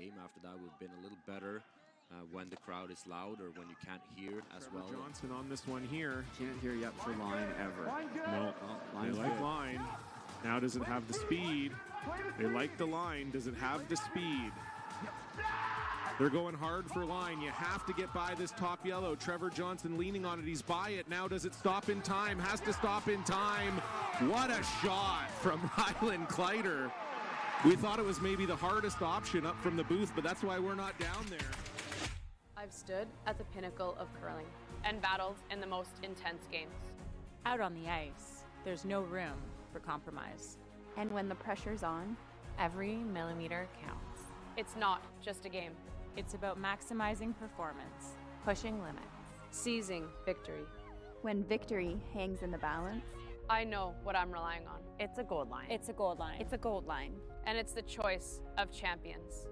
game. After that, we've been a little better when the crowd is loud or when you can't hear as well. Johnson on this one here. Can't hear yet for Line ever. No, they like Line. Now does it have the speed? They like the line. Does it have the speed? They're going hard for Line. You have to get by this top yellow. Trevor Johnson leaning on it. He's by it. Now does it stop in time? Has to stop in time. What a shot from Ryland Kleider. We thought it was maybe the hardest option up from the booth, but that's why we're not down there. I've stood at the pinnacle of curling and battled in the most intense games. Out on the ice, there's no room for compromise. And when the pressure's on, Every millimeter counts. It's not just a game. It's about maximizing performance, pushing limits. Seizing victory. When victory hangs in the balance, I know what I'm relying on. it's a gold line. It's a gold line. It's a gold line. And it's the choice of champions.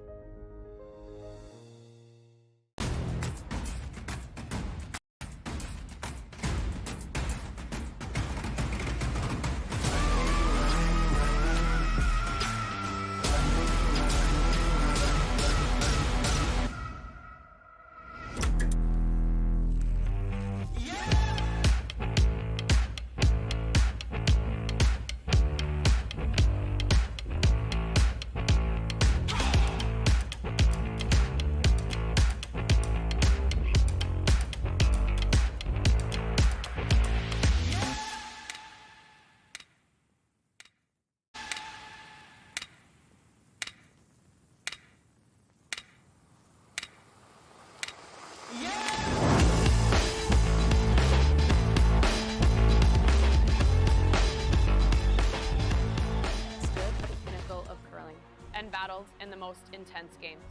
Stood at the pinnacle of curling and battled in the most intense games.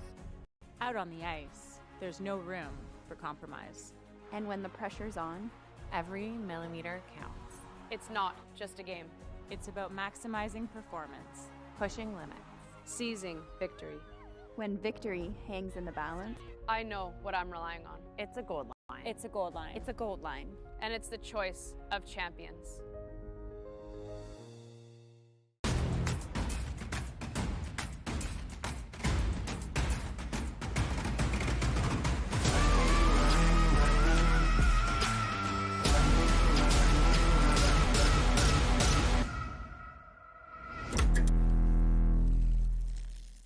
Out on the ice, there's no room for compromise. and when the pressure's on, Every millimeter counts. It's not just a game. It's about maximizing performance, Pushing limits. Seizing victory. when victory hangs in the balance, I know what I'm relying on. It's a gold line. It's a gold line. It's a gold line. And it's the choice of champions.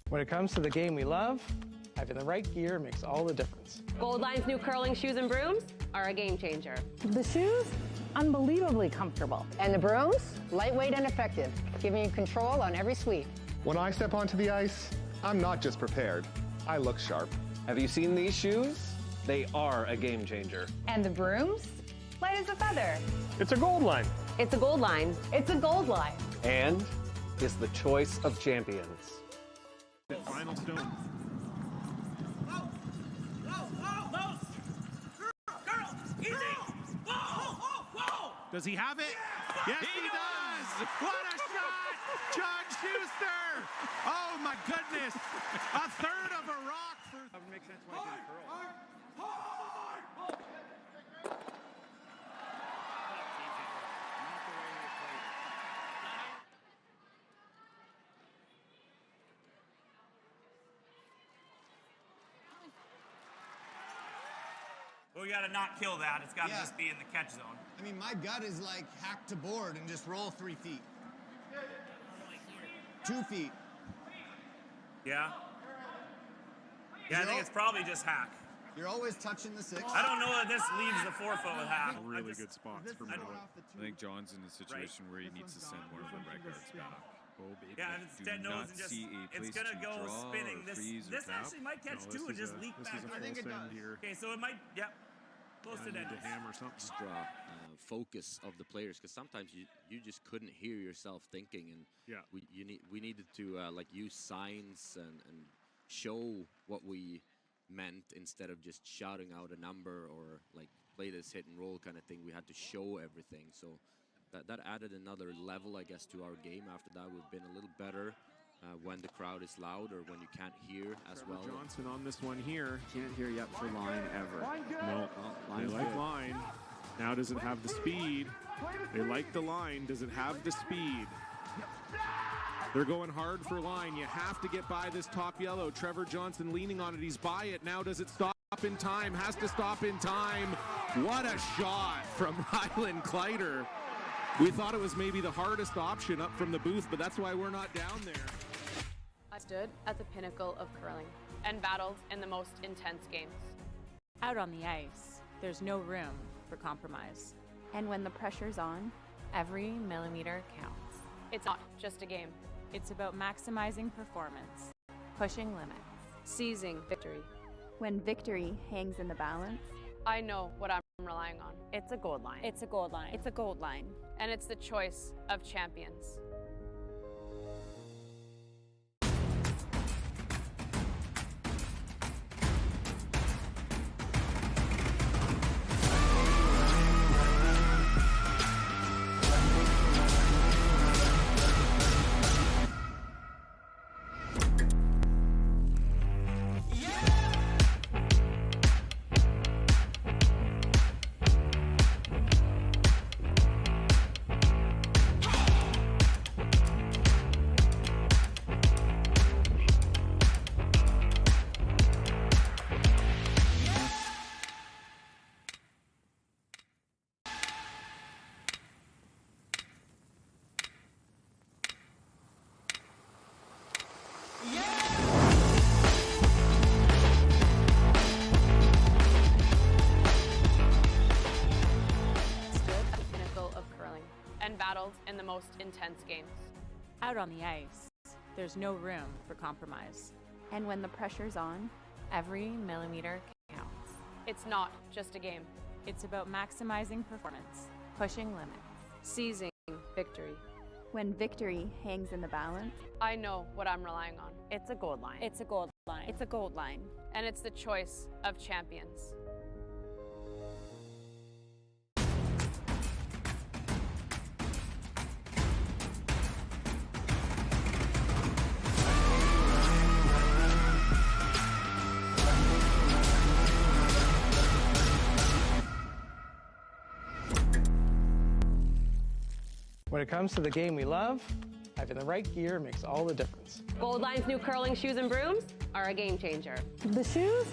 When it comes to the game we love, having the right gear makes all the difference. Gold Line's new curling shoes and brooms are a game changer. The shoes, unbelievably comfortable. And the brooms, lightweight and effective, giving you control on every sweep. When I step onto the ice, I'm not just prepared, I look sharp. Have you seen these shoes? They are a game changer. And the brooms, light as a feather. It's a gold line. It's a gold line. It's a gold line. And is the choice of champions. Final stone. Does he have it? Yes, he does! What a shot! John Schuster! Oh my goodness! A third of a rock for... That would make sense why he did curl. We got to not kill that. It's got to just be in the catch zone. I mean, my gut is like hack to board and just roll 3 feet. 2 feet. Yeah? Yeah, I think it's probably just hack. You're always touching the 6. I don't know that this leaves the 4 foot with hack. Really good spots for Miller. I think John's in a situation where he needs to send one of the red guards back. Yeah, and it's dead nose and just, it's going to go spinning. This actually might catch two and just leak back. I think it does. Okay, so it might, close to dead. Hammer something. Extra focus of the players, because sometimes you just couldn't hear yourself thinking, and we needed to like use signs and show what we meant instead of just shouting out a number or like play this hit and roll kind of thing. We had to show everything, so that added another level, I guess, to our game. After that, we've been a little better when the crowd is loud or when you can't hear as Trevor well. Johnson on this one here. Can't hear yet for Line ever. No, they like Line. Now does it have the speed? They like the line. Does it have the speed? They're going hard for line. You have to get by this top yellow. Trevor Johnson leaning on it. He's by it. Now does it stop in time? Has to stop in time. What a shot from Ryland Kleider. We thought it was maybe the hardest option up from the booth, but that's why we're not down there. I stood at the pinnacle of curling and battled in the most intense games. Out on the ice, there's no room for compromise. And when the pressure's on, every millimeter counts. It's not just a game. It's about maximizing performance, pushing limits, seizing victory. When victory hangs in the balance, I know what I'm relying on. It's a gold line. It's a gold line. It's a gold line. And it's the choice of champions. And battled in the most intense games. Out on the ice, there's no room for compromise. And when the pressure's on, every millimeter counts. It's not just a game. It's about maximizing performance, pushing limits, seizing victory. When victory hangs in the balance, I know what I'm relying on. It's a gold line. It's a gold line. It's a gold line. And it's the choice of champions. When it comes to the game we love, having the right gear makes all the difference. Gold Line's new curling shoes and brooms are a game changer. The shoes,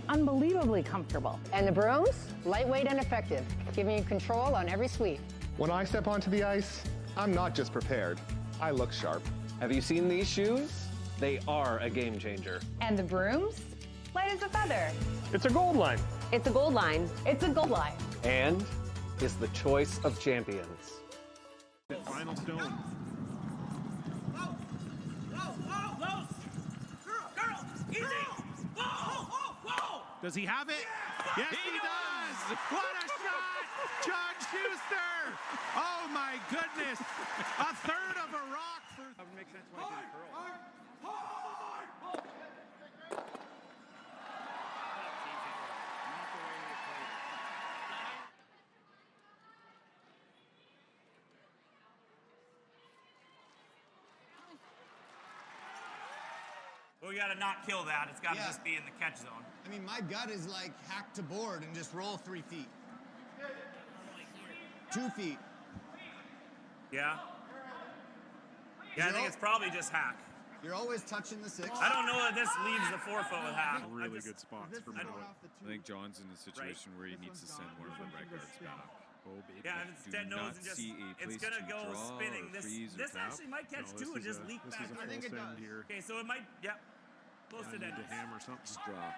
unbelievably comfortable. And the brooms, lightweight and effective, giving you control on every sweep. When I step onto the ice, I'm not just prepared, I look sharp. Have you seen these shoes? They are a game changer. And the brooms, light as a feather. It's a gold line. It's a gold line. It's a gold line. And it's the choice of champions. Final stone. Whoa! Close! Girl! Easy! Whoa! Does he have it? Yes, he does! What a shot! John Schuster! Oh my goodness! A third of a rock for... That would make sense when I did curl. Well, we gotta not kill that. It's gotta just be in the catch zone. I mean, my gut is like hack to board and just roll 3 feet. 2 feet. Yeah? Yeah, I think it's probably just hack. You're always touching the 6. I don't know that this leaves the 4-foot with hack. Really good spots for Miller. I think John's in a situation where he needs to send one of the red guards back. Oh, baby. Yeah, if it's dead nose and just, it's gonna go spinning. This actually might catch two and just leak back. I think it does. Okay, so it might, yep. Close to dead. Hammer something. Extra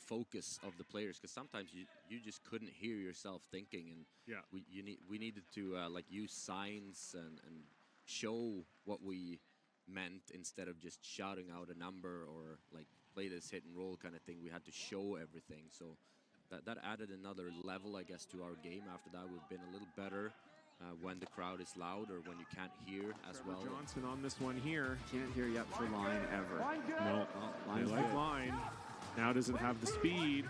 focus of the players, because sometimes you just couldn't hear yourself thinking, and we needed to like use signs and show what we meant instead of just shouting out a number or like play this hit and roll kind of thing. We had to show everything, so that added another level, I guess, to our game. After that, we've been a little better when the crowd is loud or when you can't hear as well. Johnson on this one here. Can't hear yet for line ever. No, they like line. Now does it have the speed?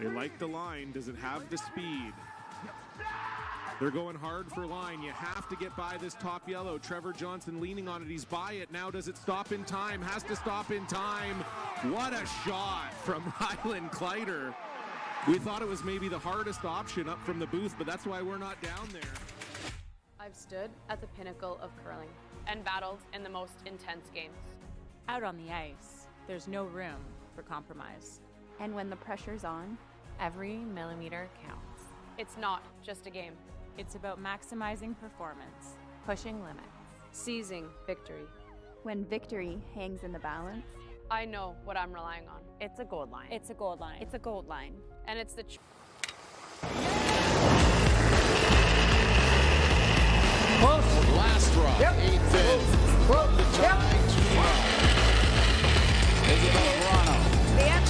They like the line. Does it have the speed? They're going hard for line. You have to get by this top yellow. Trevor Johnson leaning on it. He's by it. Now does it stop in time? Has to stop in time. What a shot from Ryland Kleider. We thought it was maybe the hardest option up from the booth, but that's why we're not down there. I've stood at the pinnacle of curling and battled in the most intense games. Out on the ice, there's no room for compromise. And when the pressure's on, every millimeter counts. It's not just a game. It's about maximizing performance, pushing limits, seizing victory. When victory hangs in the balance, I know what I'm relying on. It's a gold line. It's a gold line. It's a gold line. And it's the Last drop. Yep. 8th in. From the tie to Isabella Verano. Yep.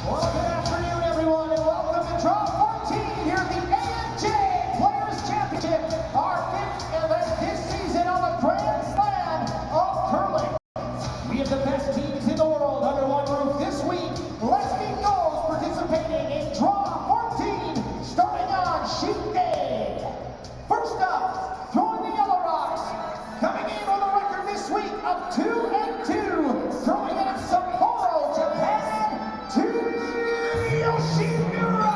Well, good afternoon, everyone, and welcome to Draw 14 here at the AMJ Players Championship, our 5th event this season on the Grand Slam of curling. We have the best teams in the world under one roof this week. Let's meet those participating in Draw 14, starting on Sheet A. First up, throwing the yellow rocks, coming in with a record this week of 2-2, throwing in Sapporo, Japan, to Yoshimura!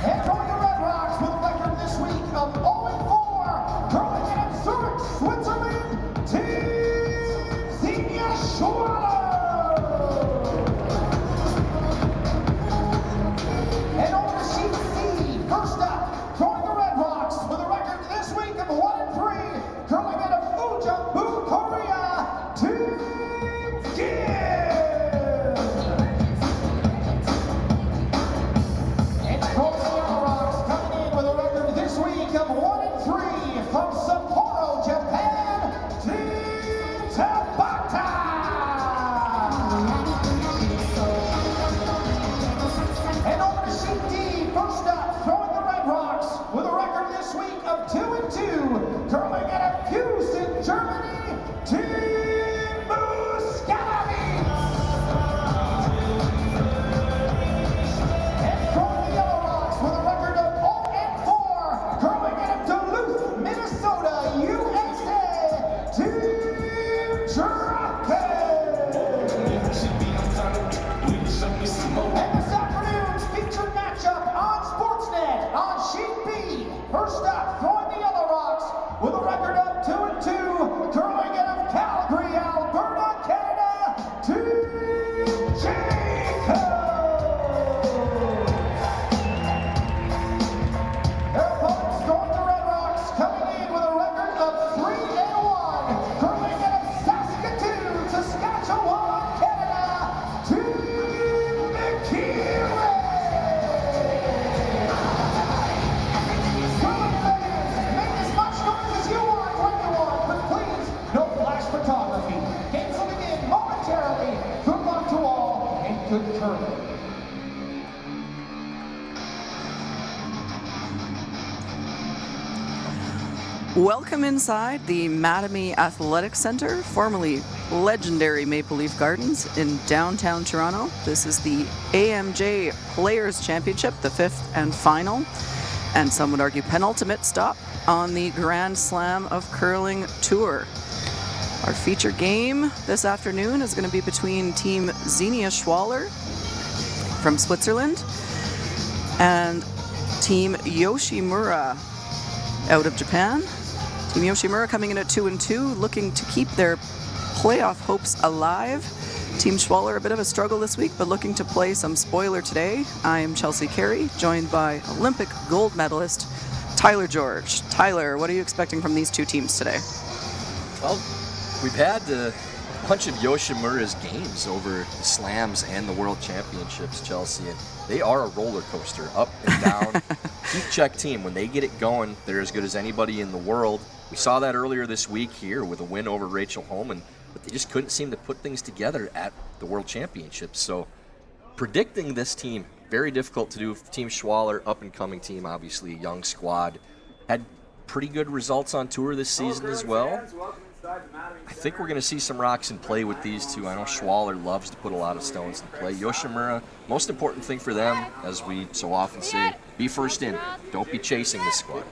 And throwing the red rocks with a record this week of 0-4, throwing in Zurich, Switzerland, Team Schwaller! And over to Sheet C, first up, throwing the red rocks with a record this week of 1-3, curling out of Ujambu, Korea, Team and throwing the yellow rocks, coming in with a record this week of 1-3 from Sapporo, Japan, Team Tabata! And over to Sheet D, first up, throwing the red rocks with a record this week of 2-2, curling out of Houston, Germany, Team Muscalavi! And throwing the yellow rocks with a record of 0-4, curling out of Duluth, Minnesota, USA, Team Drake! And this afternoon's featured matchup on Sportsnet on Sheet B. First up, throwing the yellow rocks with a record of 2-2, curling out of Calgary, Alberta, Canada, Team Jacobs! Their opponents throwing the red rocks, coming in with a record of 3-1, curling out of Saskatoon, Saskatchewan, Canada, Team McKinley! Curling fans, make as much noise as you want when you want, but please, no flash photography. Games will begin momentarily. Good luck to all, and good curling. Welcome inside the Mattamy Athletic Center, formerly legendary Maple Leaf Gardens in downtown Toronto. This is the AMJ Players Championship, the 5th and final, and some would argue penultimate stop on the Grand Slam of Curling Tour. Our feature game this afternoon is going to be between Team Xenia Schwaller from Switzerland and Team Yoshimura out of Japan. Team Yoshimura coming in at 2-2, looking to keep their playoff hopes alive. Team Schwaller, a bit of a struggle this week, but looking to play some spoiler today. I am Chelsea Carey, joined by Olympic gold medalist Tyler George. Tyler, what are you expecting from these two teams today? Well, we've had a bunch of Yoshimura's games over the Slams and the World Championships, Chelsea, and they are a roller coaster, up and down. Heat check team, when they get it going, they're as good as anybody in the world. We saw that earlier this week here with a win over Rachel Homan, but they just couldn't seem to put things together at the World Championships. So predicting this team, very difficult to do. Team Schwaller, up-and-coming team, obviously a young squad. Had pretty good results on tour this season as well. I think we're going to see some rocks in play with these two. I know Schwaller loves to put a lot of stones in play. Yoshimura, most important thing for them, as we so often say, be first in. Don't be chasing this squad.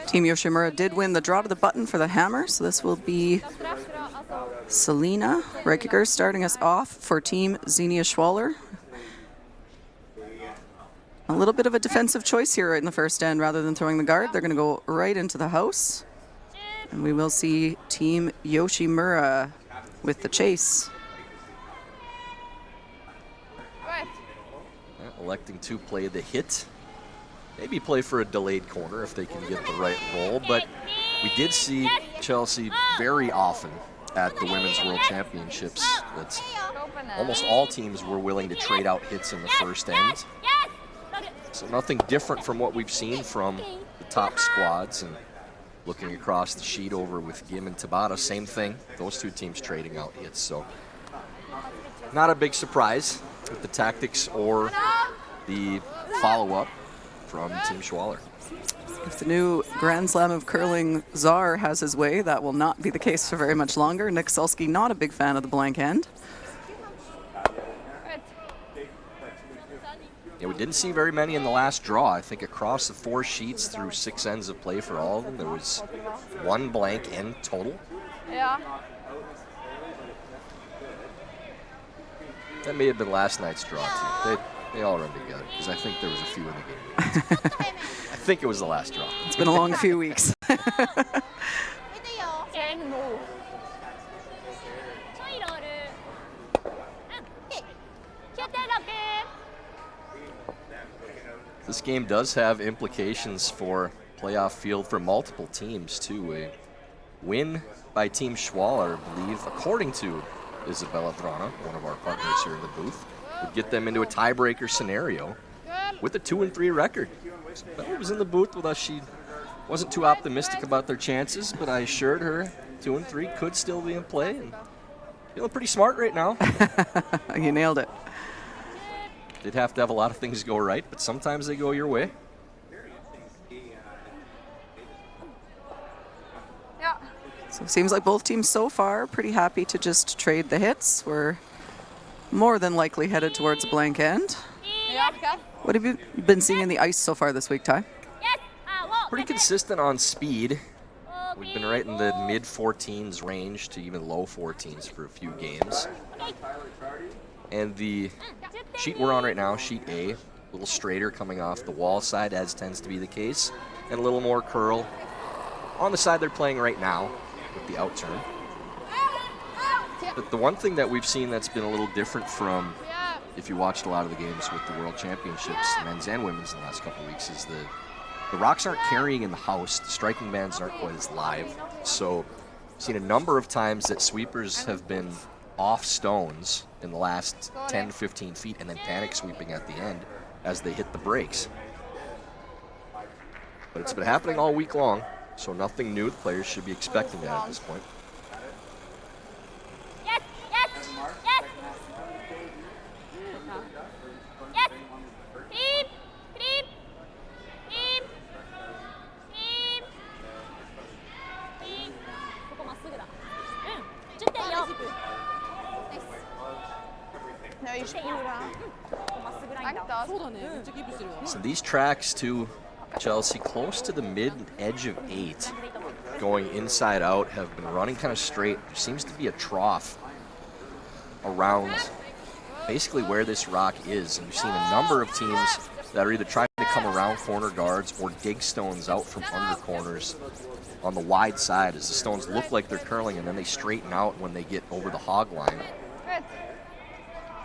Team Yoshimura did win the draw to the button for the hammer, so this will be Selena Reikiger starting us off for Team Xenia Schwaller. A little bit of a defensive choice here in the first end. Rather than throwing the guard, they're going to go right into the house. And we will see Team Yoshimura with the chase. Electing to play the hit. Maybe play for a delayed corner if they can get the right roll. But we did see Chelsea very often at the Women's World Championships that almost all teams were willing to trade out hits in the first end. So nothing different from what we've seen from the top squads. And looking across the sheet over with Gim and Tabata, same thing. Those two teams trading out hits. So not a big surprise with the tactics or the follow-up from Team Schwaller. If the new Grand Slam of Curling czar has his way, that will not be the case for very much longer. Nick Sulsky, not a big fan of the blank end. Yeah, we didn't see very many in the last draw. I think across the 4 sheets through 6 ends of play for all of them, there was 1 blank end total. Yeah. That may have been last night's draw, too. They all run together, because I think there was a few in the game. I think it was the last draw. It's been a long few weeks. This game does have implications for playoff field for multiple teams, too. A win by Team Schwaller, I believe, according to Isabella Drana, one of our partners here in the booth, would get them into a tiebreaker scenario with a 2-3 record. Isabella was in the booth with us. She wasn't too optimistic about their chances, but I assured her 2-3 could still be in play. And feeling pretty smart right now. You nailed it. Did have to have a lot of things go right, but sometimes they go your way. Yeah. So it seems like both teams so far pretty happy to just trade the hits. We're more than likely headed towards a blank end. Yeah, okay. What have you been seeing in the ice so far this week, Ty? Pretty consistent on speed. We've been right in the mid-14s range to even low 14s for a few games. And the sheet we're on right now, sheet A, a little straighter coming off the wall side, as tends to be the case, and a little more curl on the side they're playing right now with the out turn. But the one thing that we've seen that's been a little different from, if you watched a lot of the games with the World Championships, men's and women's in the last couple of weeks, is the rocks aren't carrying in the house. The striking bands aren't quite as live. So I've seen a number of times that sweepers have been off stones in the last 10 to 15 feet and then panic sweeping at the end as they hit the brakes. But it's been happening all week long, so nothing new. The players should be expecting that at this point. So these tracks to Chelsea, close to the mid-edge of 8, going inside out, have been running kind of straight. There seems to be a trough around basically where this rock is. And we've seen a number of teams that are either trying to come around corner guards or dig stones out from under corners on the wide side as the stones look like they're curling, and then they straighten out when they get over the hog line.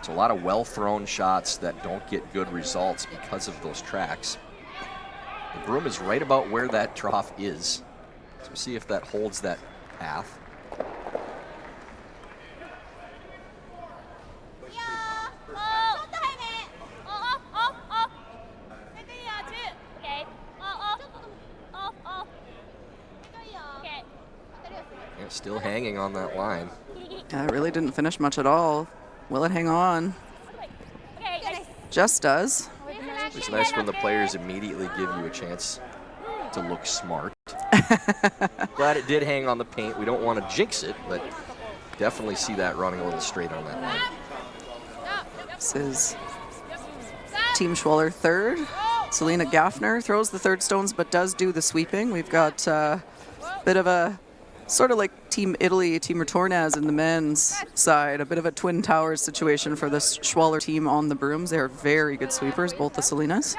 So a lot of well-thrown shots that don't get good results because of those tracks. The broom is right about where that trough is. So we'll see if that holds that path. Yeah, still hanging on that line. Yeah, it really didn't finish much at all. Will it hang on? Just does. It's nice when the players immediately give you a chance to look smart. Glad it did hang on the paint. We don't want to jinx it, but definitely see that running a little straight on that line. This is Team Schwaller third. Selena Gaffner throws the third stones, but does do the sweeping. We've got a bit of a sort of like Team Italy, Team Retornaz in the men's side, a bit of a Twin Towers situation for this Schwaller team on the brooms. They are very good sweepers, both the Selenas.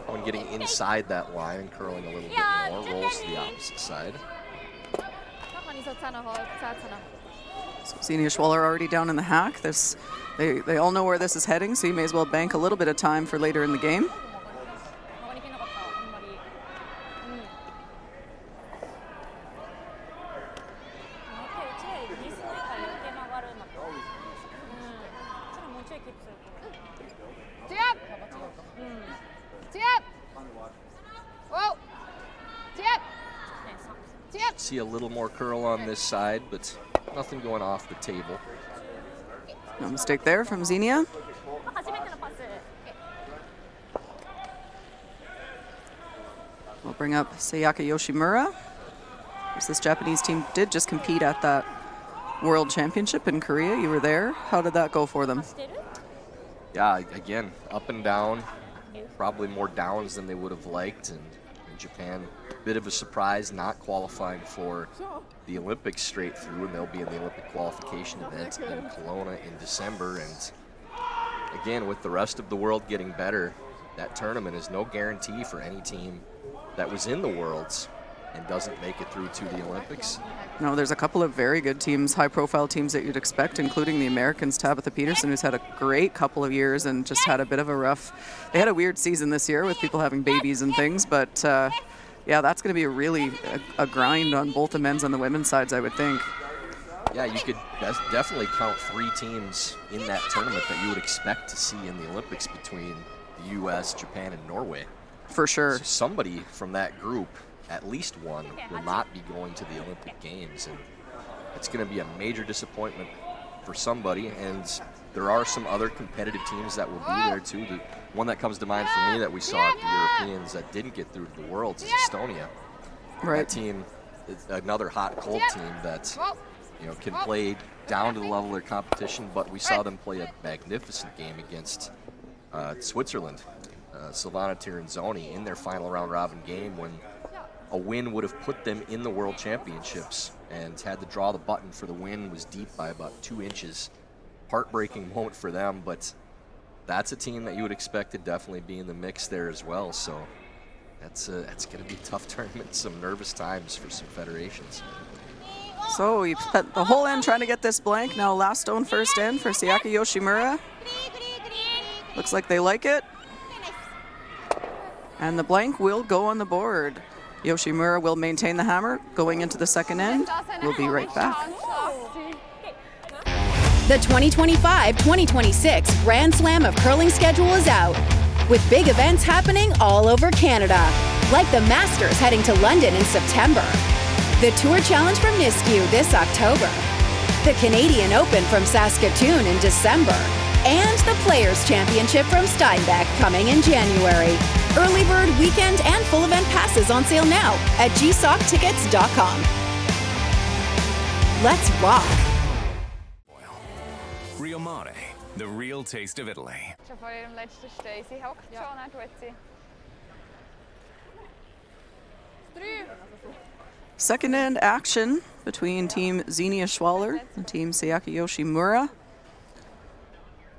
When getting inside that line and curling a little bit more, rolls to the opposite side. So Xenia Schwaller already down in the hack. They all know where this is heading, so you may as well bank a little bit of time for later in the game. See a little more curl on this side, but nothing going off the table. No mistake there from Xenia. We'll bring up Sayaka Yoshimura. This Japanese team did just compete at that World Championship in Korea. You were there. How did that go for them? Yeah, again, up and down. Probably more downs than they would have liked. And in Japan, a bit of a surprise not qualifying for the Olympics straight through. And they'll be in the Olympic qualification event in Kelowna in December. And again, with the rest of the world getting better, that tournament is no guarantee for any team that was in the Worlds and doesn't make it through to the Olympics. No, there's a couple of very good teams, high-profile teams that you'd expect, including the Americans, Tabitha Peterson, who's had a great couple of years and just had a bit of a rough... They had a weird season this year with people having babies and things, but yeah, that's going to be really a grind on both the men's and the women's sides, I would think. Yeah, you could definitely count 3 teams in that tournament that you would expect to see in the Olympics between the U.S., Japan, and Norway. For sure. So somebody from that group, at least one, will not be going to the Olympic Games, and it's going to be a major disappointment for somebody. And there are some other competitive teams that will be there too. The one that comes to mind for me that we saw at the Europeans that didn't get through to the Worlds is Estonia. Right. That team is another hot cold team that can play down to the level of their competition, but we saw them play a magnificent game against Switzerland, Silvana Tiranzoni, in their final round robin game when a win would have put them in the World Championships, and had to draw the button for the win, was deep by about 2 inches. Heartbreaking moment for them, but that's a team that you would expect to definitely be in the mix there as well. So that's going to be a tough tournament, some nervous times for some federations. So we spent the whole end trying to get this blank. Now last stone first in for Sayaka Yoshimura. Looks like they like it. And the blank will go on the board. Yoshimura will maintain the hammer going into the second end. We'll be right back. The 2025-2026 Grand Slam of Curling schedule is out, with big events happening all over Canada. like the Masters heading to London in September, the Tour Challenge from Nisku this October, the Canadian Open from Saskatoon in December, and the Players' Championship from Steinbeck coming in January. Early bird weekend and full event passes on sale now at gsoctickets.com. Let's rock! Real Mare, the real taste of Italy. Second end action between Team Xenia Schwaller and Team Sayaka Yoshimura.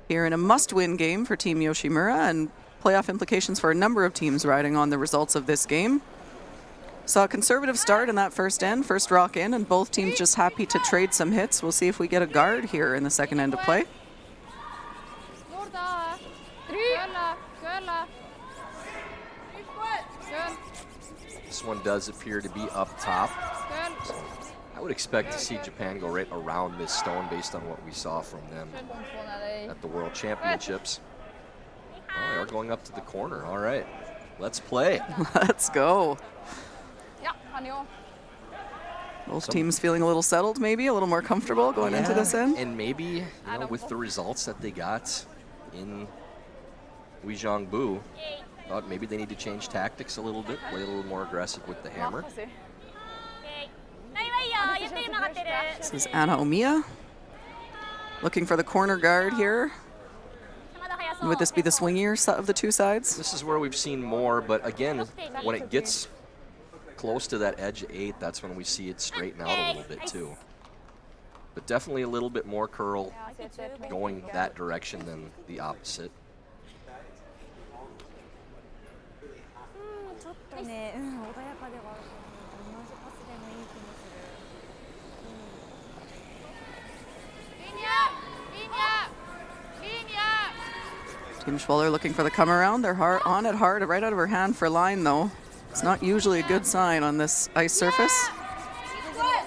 Here in a must-win game for Team Yoshimura, and playoff implications for a number of teams riding on the results of this game. Saw a conservative start in that first end, first rock in, and both teams just happy to trade some hits. We'll see if we get a guard here in the second end of play. This one does appear to be up top. So I would expect to see Japan go right around this stone based on what we saw from them at the World Championships. Oh, they're going up to the corner. All right, let's play. Let's go. Both teams feeling a little settled, maybe a little more comfortable going into this end. And maybe, you know, with the results that they got in Uijeongbu, thought maybe they need to change tactics a little bit, play a little more aggressive with the hammer. This is Anna Omiya looking for the corner guard here. And would this be the swingier of the two sides? This is where we've seen more, but again, when it gets close to that edge 8, that's when we see it straighten out a little bit too. But definitely a little bit more curl going that direction than the opposite. Team Schwaller looking for the come around. They're on it hard, right out of her hand for line though. It's not usually a good sign on this ice surface.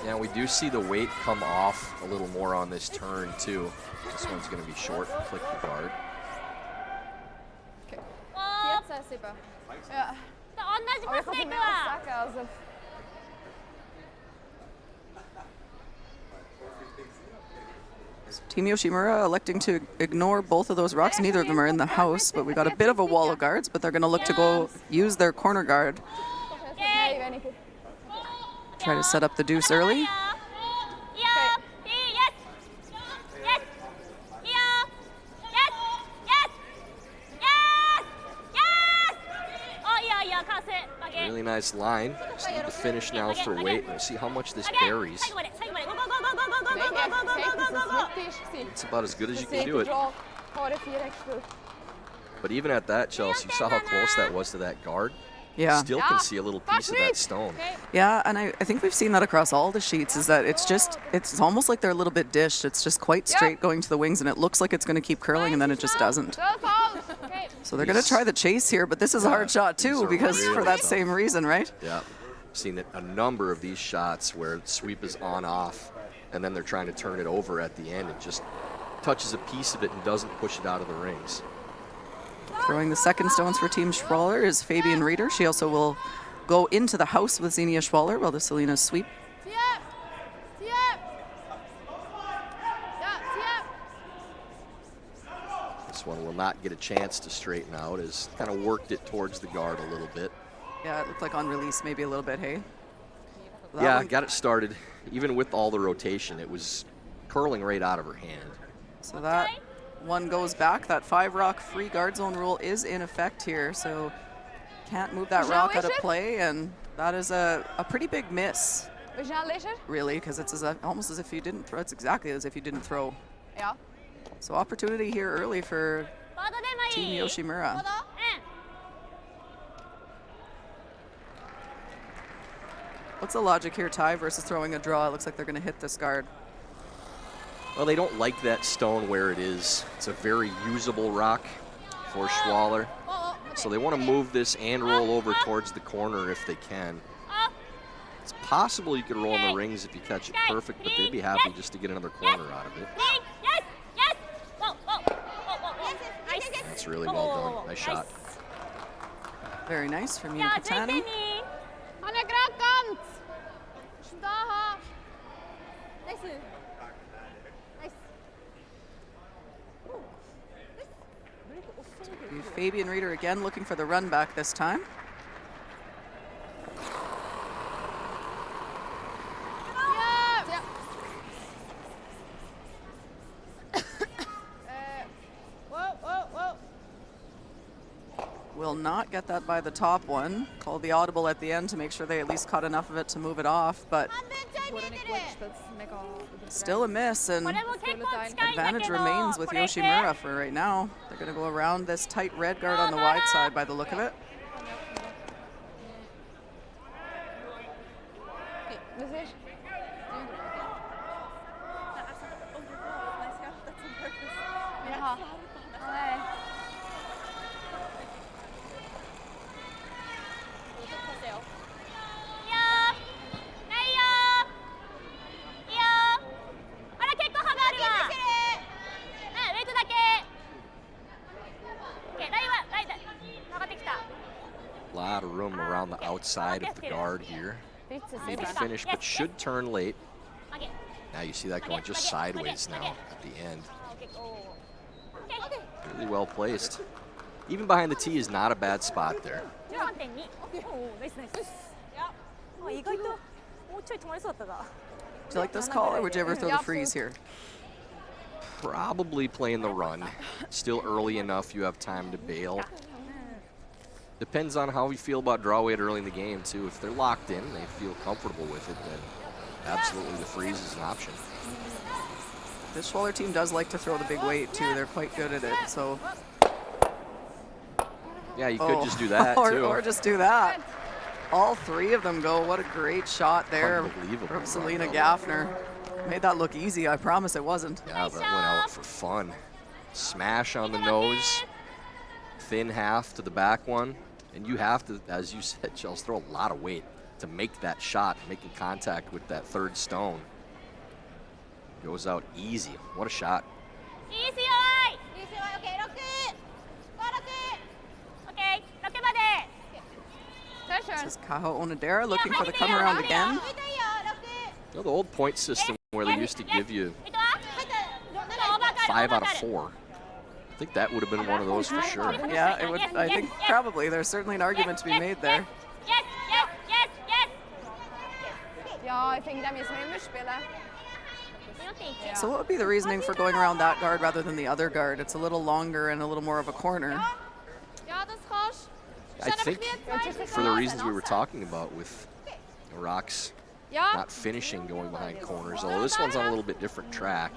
Yeah, we do see the weight come off a little more on this turn too. This one's going to be short. Click the guard. Team Yoshimura electing to ignore both of those rocks. Neither of them are in the house, but we got a bit of a wall of guards, but they're going to look to go use their corner guard. Try to set up the deuce early. Really nice line. Just need to finish now for weight. We'll see how much this carries. It's about as good as you can do it. But even at that, Chelsea, you saw how close that was to that guard. Yeah. Still can see a little piece of that stone. Yeah, and I think we've seen that across all the sheets, is that it's almost like they're a little bit dished. It's just quite straight going to the wings, and it looks like it's going to keep curling, and then it just doesn't. So they're going to try the chase here, but this is a hard shot too, because for that same reason, right? Yeah. I've seen a number of these shots where sweep is on-off, and then they're trying to turn it over at the end. It just touches a piece of it and doesn't push it out of the rings. Throwing the second stones for Team Schwaller is Fabian Reeder. She also will go into the house with Xenia Schwaller while the Salinas sweep. This one will not get a chance to straighten out, as kind of worked it towards the guard a little bit. Yeah, it looked like on release maybe a little bit, hey? Yeah, got it started. Even with all the rotation, it was curling right out of her hand. So that one goes back. That 5-rock free guard zone rule is in effect here, so can't move that rock out of play, and that is a pretty big miss, really, because it's almost as if you didn't throw. It's exactly as if you didn't throw. Yeah. So opportunity here early for Team Yoshimura. What's the logic here, Ty, versus throwing a draw? It looks like they're going to hit this guard. Well, they don't like that stone where it is. It's a very usable rock for Schwaller. So they want to move this and roll over towards the corner if they can. It's possible you could roll in the rings if you catch it perfect, but they'd be happy just to get another corner out of it. That's really well done. Nice shot. Very nice from Yukatani. Fabian Reeder again looking for the run back this time. Will not get that by the top one. Called the audible at the end to make sure they at least caught enough of it to move it off, but still a miss, and advantage remains with Yoshimura for right now. They're going to go around this tight red guard on the wide side by the look of it. A lot of room around the outside of the guard here. Maybe finish, but should turn late. Now you see that going just sideways now at the end. Really well placed. Even behind the tee is not a bad spot there. Do you like this call, or would you ever throw the freeze here? Probably playing the run. Still early enough, you have time to bail. Depends on how you feel about draw weight early in the game, too. If they're locked in, they feel comfortable with it, then absolutely the freeze is an option. This Schwaller team does like to throw the big weight, too. They're quite good at it, so. Yeah, you could just do that, too. Or just do that. All three of them go. What a great shot there from Selena Gaffner. Made that look easy. I promise it wasn't. Yeah, that went out for fun. Smash on the nose. Thin half to the back one. And you have to, as you said, Chels, throw a lot of weight to make that shot, making contact with that third stone. Goes out easy. What a shot. This is Kaho Onodera looking for the come around again. You know, the old point system where they used to give you 5 out of 4. I think that would have been one of those for sure. Yeah, it would. I think probably. There's certainly an argument to be made there. So what would be the reasoning for going around that guard rather than the other guard? It's a little longer and a little more of a corner. I think for the reasons we were talking about with rocks not finishing going behind corners, although this one's on a little bit different track.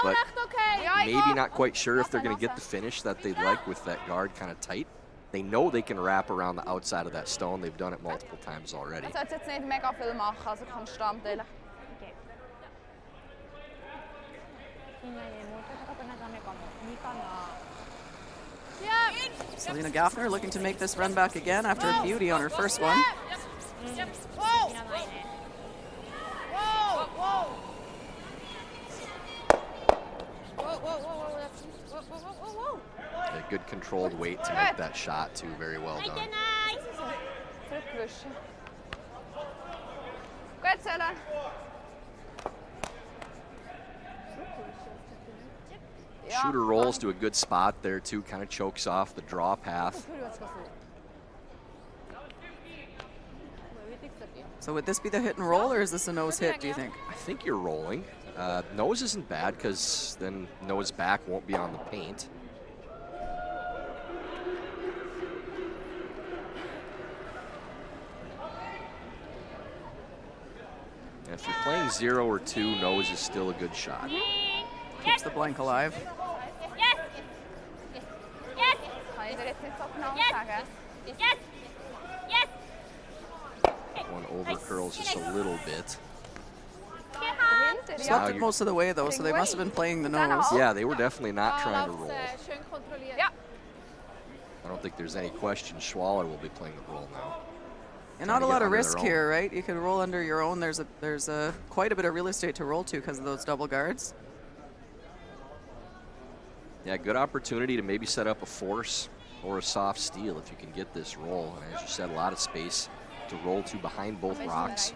But maybe not quite sure if they're going to get the finish that they'd like with that guard kind of tight. They know they can wrap around the outside of that stone. They've done it multiple times already. Selena Gaffner looking to make this run back again after a beauty on her first one. A good controlled weight to make that shot too. Very well done. Shooter rolls to a good spot there too, kind of chokes off the draw path. So would this be the hit and roll, or is this a nose hit, do you think? I think you're rolling. Nose isn't bad because then nose back won't be on the paint. And if you're playing 0 or 2, nose is still a good shot. Keeps the blank alive. One over curls just a little bit. Just left it most of the way though, so they must have been playing the nose. Yeah, they were definitely not trying to roll. I don't think there's any question Schwaller will be playing the roll now. And not a lot of risk here, right? You can roll under your own. There's quite a bit of real estate to roll to because of those double guards. Yeah, good opportunity to maybe set up a force or a soft steel if you can get this roll. And as you said, a lot of space to roll to behind both rocks.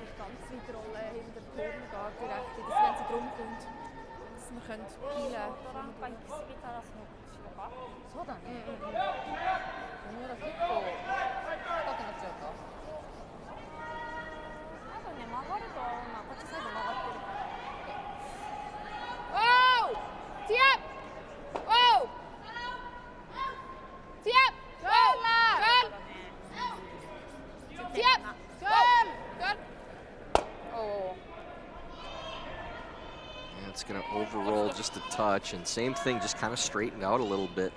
It's going to overroll just a touch, and same thing, just kind of straightened out a little bit.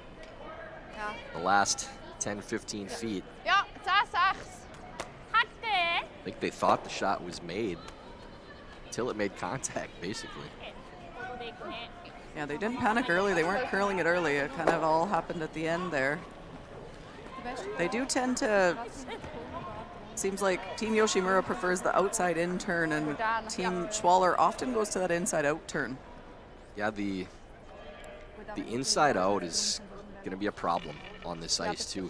The last 10, 15 feet. I think they thought the shot was made until it made contact, basically. Yeah, they didn't panic early. They weren't curling it early. It kind of all happened at the end there. They do tend to... Seems like Team Yoshimura prefers the outside in turn, and Team Schwaller often goes to that inside out turn. Yeah, the inside out is going to be a problem on this ice too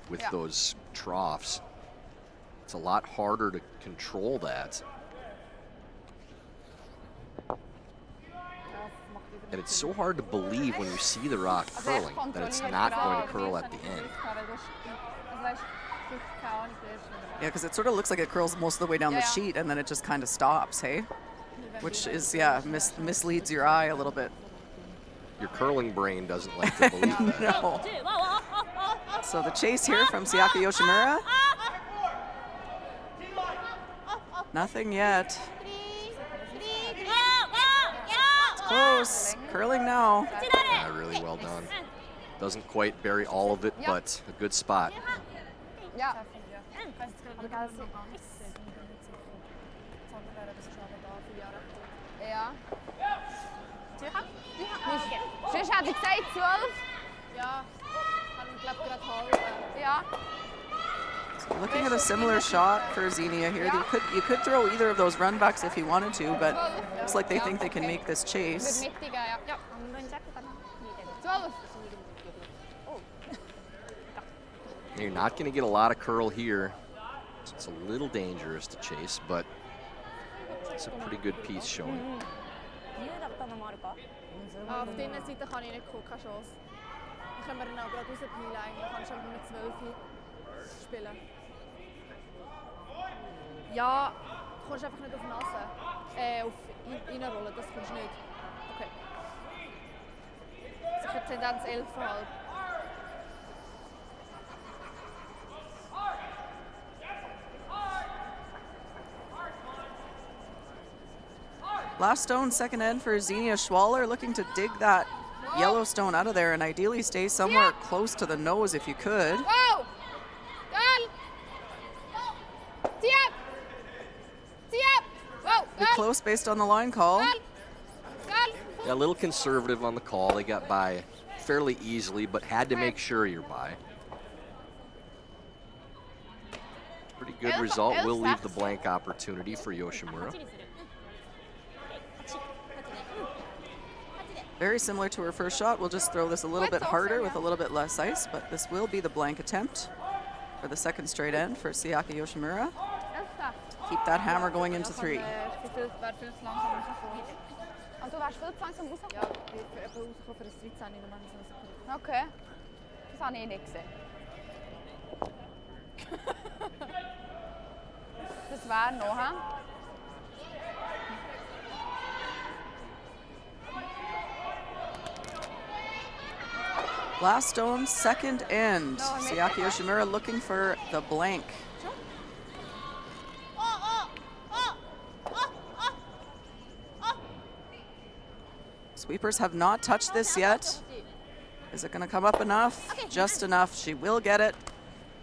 with those troughs. It's a lot harder to control that. And it's so hard to believe when you see the rock curling that it's not going to curl at the end. Yeah, because it sort of looks like it curls most of the way down the sheet and then it just kind of stops, hey? Which is, misleads your eye a little bit. Your curling brain doesn't like to believe that. No. So the chase here from Sayaka Yoshimura. Nothing yet. It's close. Curling now. Yeah, really well done. Doesn't quite bury all of it, but a good spot. Sonst hätte ich gesagt 12. Ja, ich glaube gerade halb. Ja. Looking at a similar shot for Xenia here. You could throw either of those run backs if you wanted to, but looks like they think they can make this chase. You're not going to get a lot of curl here. It's a little dangerous to chase, but it's a pretty good piece showing. Auf der Seite kann ich nicht gucken, keine Chance. Ich kann mir dann auch gerade rauspeilen eigentlich. Kannst du mit 12 spielen. Ja, du kommst einfach nicht auf die Nase. Auf reinrollen, das kommst du nicht. Okay. Sicher Tendenz 11,5. Last stone, second end for Xenia Schwaller, looking to dig that yellow stone out of there and ideally stay somewhere close to the nose if you could. Whoa! Be close based on the line call. Yeah, a little conservative on the call. They got by fairly easily, but had to make sure you're by. Pretty good result. Will leave the blank opportunity for Yoshimura. Very similar to her first shot. We'll just throw this a little bit harder with a little bit less ice, but this will be the blank attempt for the second straight end for Sayaka Yoshimura. Keep that hammer going into 3. Okay. Das habe ich nicht gesehen. Das wäre noch, hä? Last stone, second end. Sayaka Yoshimura looking for the blank. Sweepers have not touched this yet. Is it going to come up enough? Just enough. She will get it.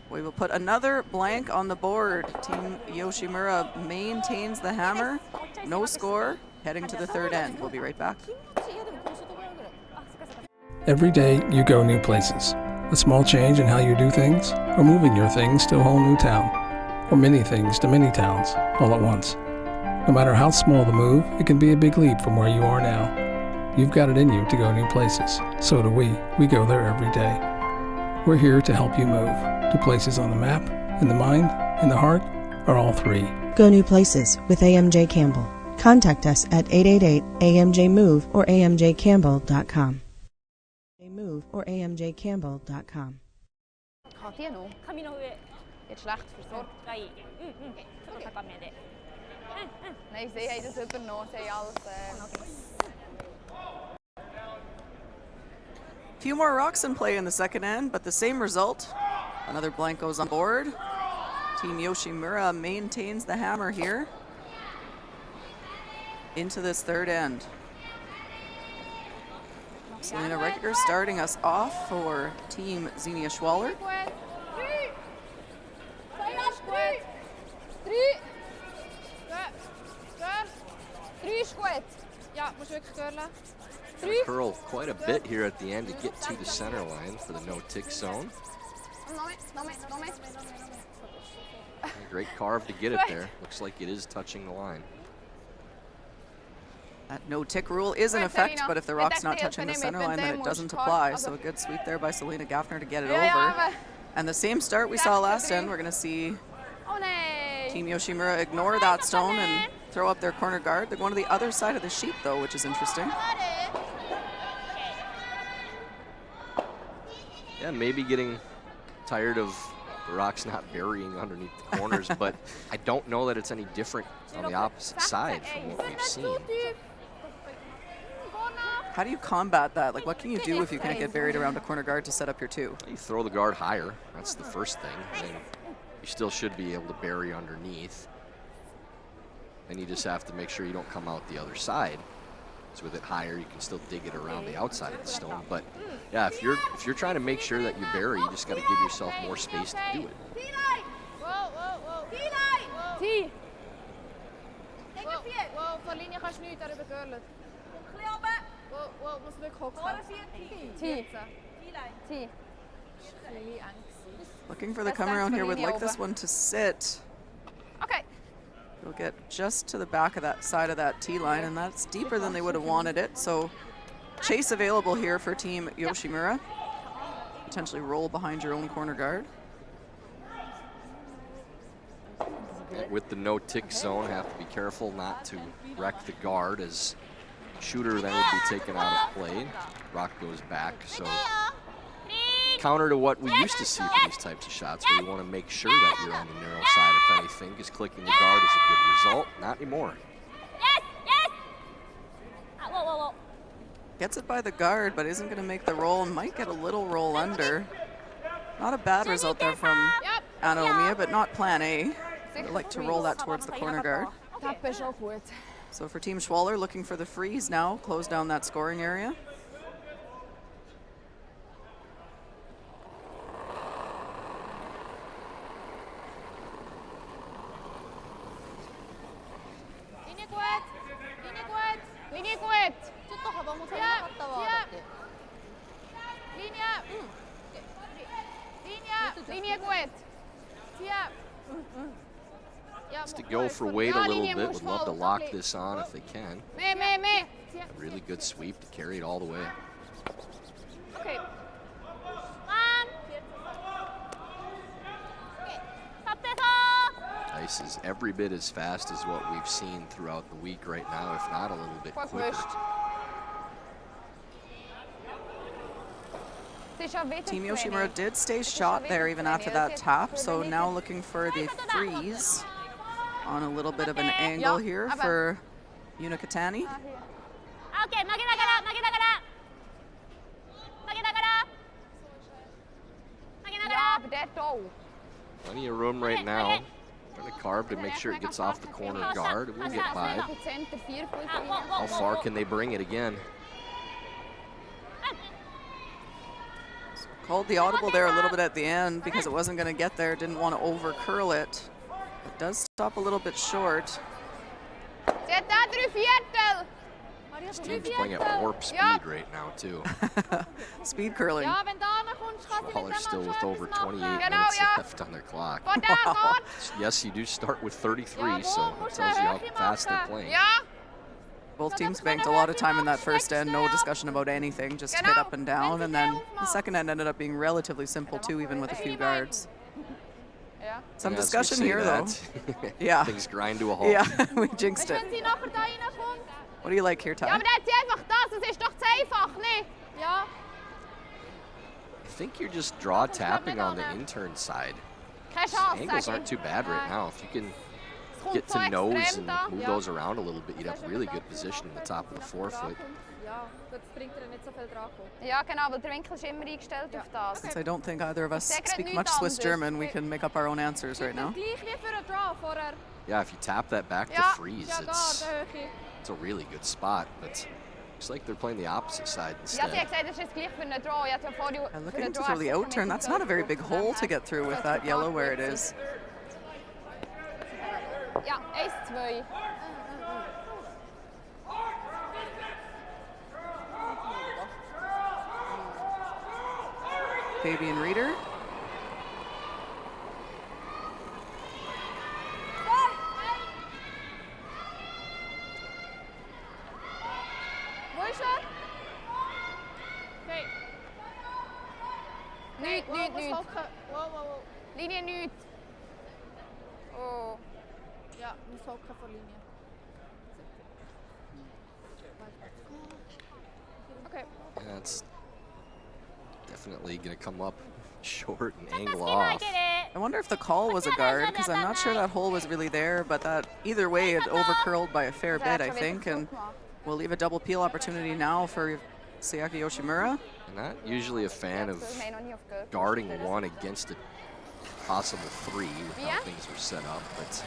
We will put another blank on the board. Team Yoshimura maintains the hammer. No score. Heading to the third end. We'll be right back. Every day you go new places. A small change in how you do things, or moving your things to a whole new town, or many things to many towns all at once. No matter how small the move, it can be a big leap from where you are now. You've got it in you to go new places. So do we. We go there every day. We're here to help you move to places on the map, in the mind, in the heart, or all three. Go new places with AMJ Campbell. Contact us at 888-AMJ-MOVE or amjcampbell.com. Move or amjcampbell.com. Hat ihr noch? Jetzt schlecht versorgt. Nein, sie haben das übernommen. Sie haben alles... Few more rocks in play in the second end, but the same result. Another blank goes on board. Team Yoshimura maintains the hammer here into this third end. Selena Reicher starting us off for Team Xenia Schwaller. Curl quite a bit here at the end to get to the center line for the no-tick zone. Great carve to get it there. Looks like it is touching the line. That no-tick rule is in effect, but if the rock's not touching the center line, then it doesn't apply. So a good sweep there by Selena Gaffner to get it over. And the same start we saw last end, we're going to see Team Yoshimura ignore that stone and throw up their corner guard. They're going to the other side of the sheet, though, which is interesting. Yeah, maybe getting tired of the rocks not burying underneath the corners, but I don't know that it's any different on the opposite side from what we've seen. How do you combat that? Like, what can you do if you can't get buried around a corner guard to set up your two? You throw the guard higher. That's the first thing. And then you still should be able to bury underneath. Then you just have to make sure you don't come out the other side. So with it higher, you can still dig it around the outside of the stone. But yeah, if you're trying to make sure that you bury, you just got to give yourself more space to do it. Looking for the come around here, would like this one to sit. Okay. It'll get just to the back of that side of that tee line, and that's deeper than they would have wanted it. So chase available here for Team Yoshimura. Potentially roll behind your own corner guard. With the no-tick zone, have to be careful not to wreck the guard, as shooter then would be taken out of play. Rock goes back, so counter to what we used to see for these types of shots, where you want to make sure that you're on the narrow side if anything, because clicking the guard is a good result. Not anymore. Gets it by the guard, but isn't going to make the roll. Might get a little roll under. Not a bad result there from Anomia, but not plan A. I'd like to roll that towards the corner guard. So for Team Schwaller, looking for the freeze now, close down that scoring area. Just to go for weight a little bit. Would love to lock this on if they can. A really good sweep to carry it all the way. Okay. Ice is every bit as fast as what we've seen throughout the week right now, if not a little bit quicker. Team Yoshimura did stay shot there even after that tap, so now looking for the freeze on a little bit of an angle here for Unikatani. Plenty of room right now. Trying to carve to make sure it gets off the corner guard. We'll get by. How far can they bring it again? Called the audible there a little bit at the end because it wasn't going to get there. Didn't want to over curl it. It does stop a little bit short. This team's playing at warp speed right now, too. Speed curling. Schwaller still with over 28 minutes left on their clock. Yes, you do start with 33, so it tells you how fast they're playing. Both teams banked a lot of time in that first end, no discussion about anything, just hit up and down, and then the second end ended up being relatively simple too, even with a few guards. Some discussion here though. Yeah. Things grind to a halt. Yeah, we jinxed it. What do you like here, Ty? Ja, aber der hat sie einfach das, das ist doch zu einfach, ne? Ja. I think you're just draw tapping on the intern side. Angles aren't too bad right now. If you can get to nose and move those around a little bit, you'd have really good position in the top of the forefoot. Ja, genau, weil der Winkel ist immer eingestellt auf das. Since I don't think either of us speak much Swiss German, we can make up our own answers right now. Yeah, if you tap that back to freeze, it's a really good spot, but looks like they're playing the opposite side instead. Looking for the out turn. That's not a very big hole to get through with that yellow where it is. Ja, 1-2. Fabian Reeder. Wo ist er? Okay. Niet. Wow. Linie niet. Oh. Ja, muss hocken vor Linie. Okay. Yeah, it's definitely going to come up short and angle off. I wonder if the call was a guard, because I'm not sure that hole was really there, but that either way it over-curled by a fair bit, I think, and we'll leave a double peel opportunity now for Sayaka Yoshimura. I'm not usually a fan of guarding one against a possible three with how things were set up, but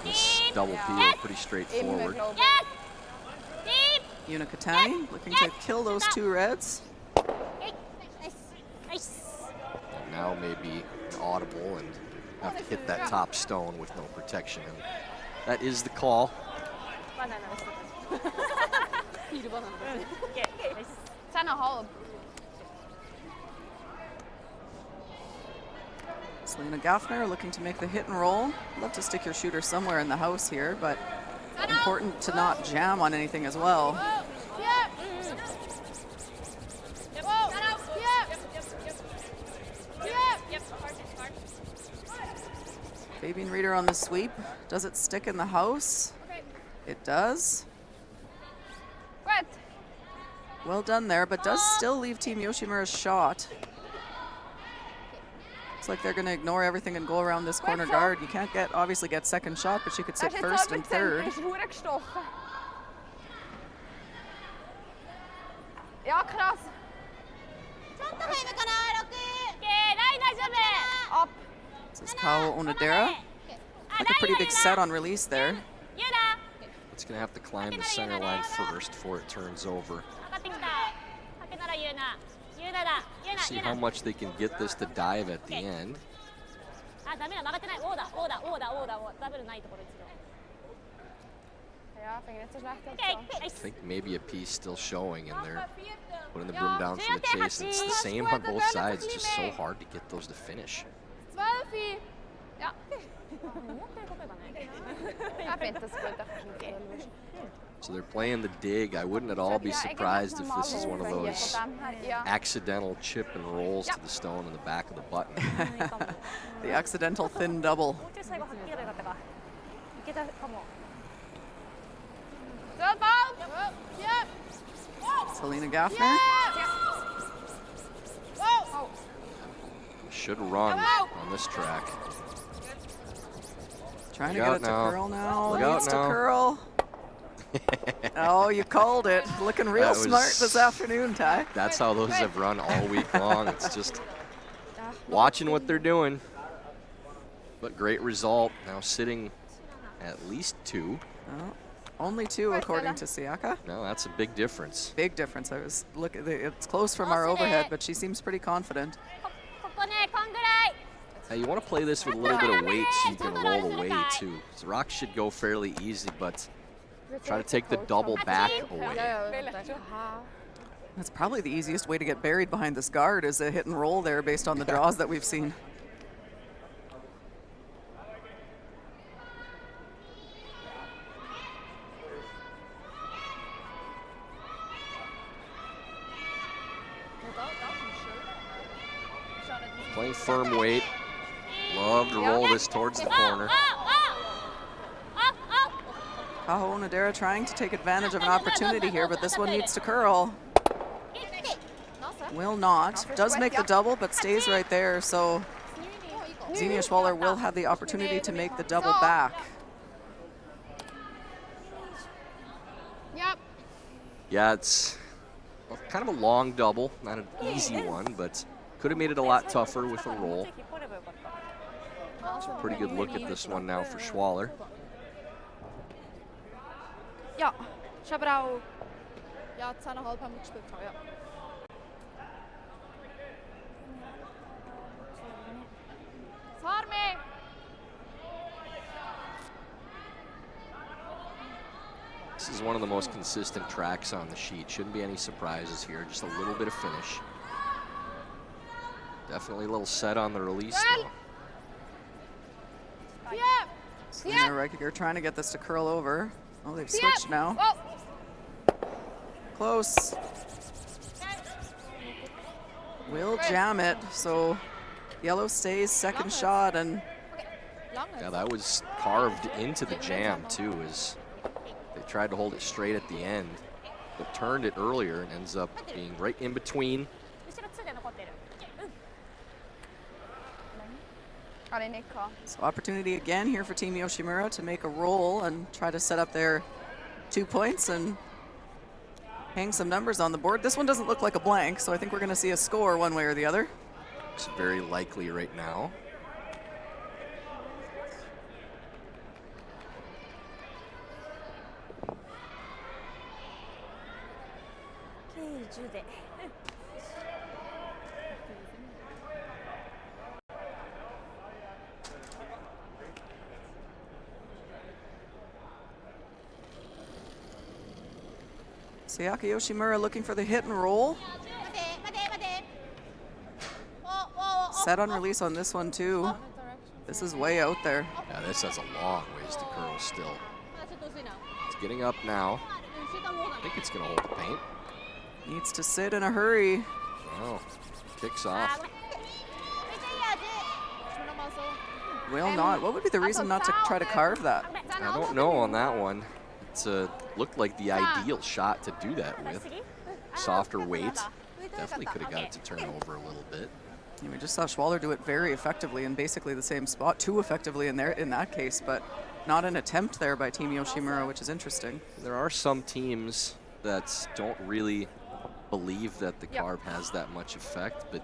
this double peel pretty straightforward. Yuna Katani looking to kill those two reds. And now maybe audible and have to hit that top stone with no protection. And that is the call. Selena Gaffner looking to make the hit and roll. Love to stick your shooter somewhere in the house here, but important to not jam on anything as well. Fabian Reeder on the sweep. Does it stick in the house? It does. Well done there, but does still leave Team Yoshimura's shot. Looks like they're going to ignore everything and go around this corner guard. You can't obviously get second shot, but you could sit first and third. Ja, krass. Up. This is Kao Onodera. Like a pretty big set on release there. It's going to have to climb the center line first before it turns over. See how much they can get this to dive at the end. I think maybe a piece still showing, and they're putting the broom down for the chase. It's the same on both sides. It's just so hard to get those to finish. So they're playing the dig. I wouldn't at all be surprised if this is one of those accidental chip and rolls to the stone in the back of the button. The accidental thin double. Selena Gaffner. Should run on this track. Trying to get it to curl now. Needs to curl. Oh, you called it. Looking real smart this afternoon, Ty. That's how those have run all week long. It's just watching what they're doing. But great result. Now sitting at least two. Oh, only two according to Sayaka. No, that's a big difference. Big difference. It's close from our overhead, but she seems pretty confident. Now you want to play this with a little bit of weight so you can roll away too. So rock should go fairly easy, but try to take the double back away. That's probably the easiest way to get buried behind this guard is a hit and roll there based on the draws that we've seen. Playing firm weight. Love to roll this towards the corner. Aho Nadera trying to take advantage of an opportunity here, but this one needs to curl. Will not. Does make the double, but stays right there, so Xenia Schwaller will have the opportunity to make the double back. Yep. Yeah, it's kind of a long double, not an easy one, but could have made it a lot tougher with a roll. Pretty good look at this one now for Schwaller. Ja, ich habe auch 10,5 haben wir gespielt. Ja. Farme! This is one of the most consistent tracks on the sheet. Shouldn't be any surprises here. Just a little bit of finish. Definitely a little set on the release though. Xenia Rekiger trying to get this to curl over. Oh, they've switched now. Close. Will jam it, so yellow stays second shot, and yeah, that was carved into the jam too, as they tried to hold it straight at the end, but turned it earlier and ends up being right in between. So opportunity again here for Team Yoshimura to make a roll and try to set up their 2 points and hang some numbers on the board. This one doesn't look like a blank, so I think we're going to see a score one way or the other. It's very likely right now. Sayaka Yoshimura looking for the hit and roll. Set on release on this one too. This is way out there. Yeah, this has a long ways to curl still. It's getting up now. I think it's going to hold the paint. Needs to sit in a hurry. Oh, kicks off. Will not. What would be the reason not to try to carve that? I don't know on that one. It's looked like the ideal shot to do that with. Softer weight. Definitely could have got it to turn over a little bit. Yeah, we just saw Schwaller do it very effectively in basically the same spot, too effectively in that case, but not an attempt there by Team Yoshimura, which is interesting. There are some teams that don't really believe that the carve has that much effect, but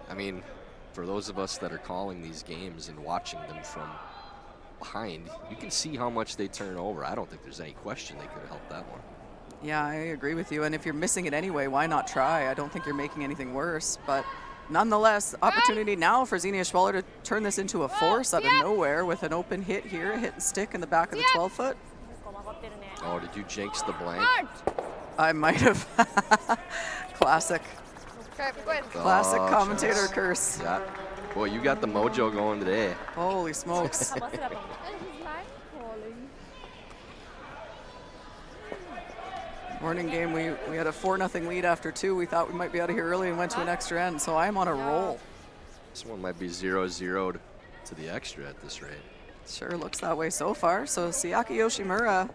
I mean, for those of us that are calling these games and watching them from behind, you can see how much they turn over. I don't think there's any question they could have helped that one. Yeah, I agree with you, and if you're missing it anyway, why not try? I don't think you're making anything worse, but nonetheless, opportunity now for Xenia Schwaller to turn this into a force out of nowhere with an open hit here, a hit and stick in the back of the 12-foot. Oh, did you jinx the blank? I might have. Classic. Classic commentator curse. Yeah. Boy, you got the mojo going today. Holy smokes. Morning game, we had a 4-0 lead after 2. We thought we might be out of here early and went to an extra end, so I'm on a roll. This one might be 0-0 to the extra at this rate. Sure looks that way so far. So Sayaka Yoshimura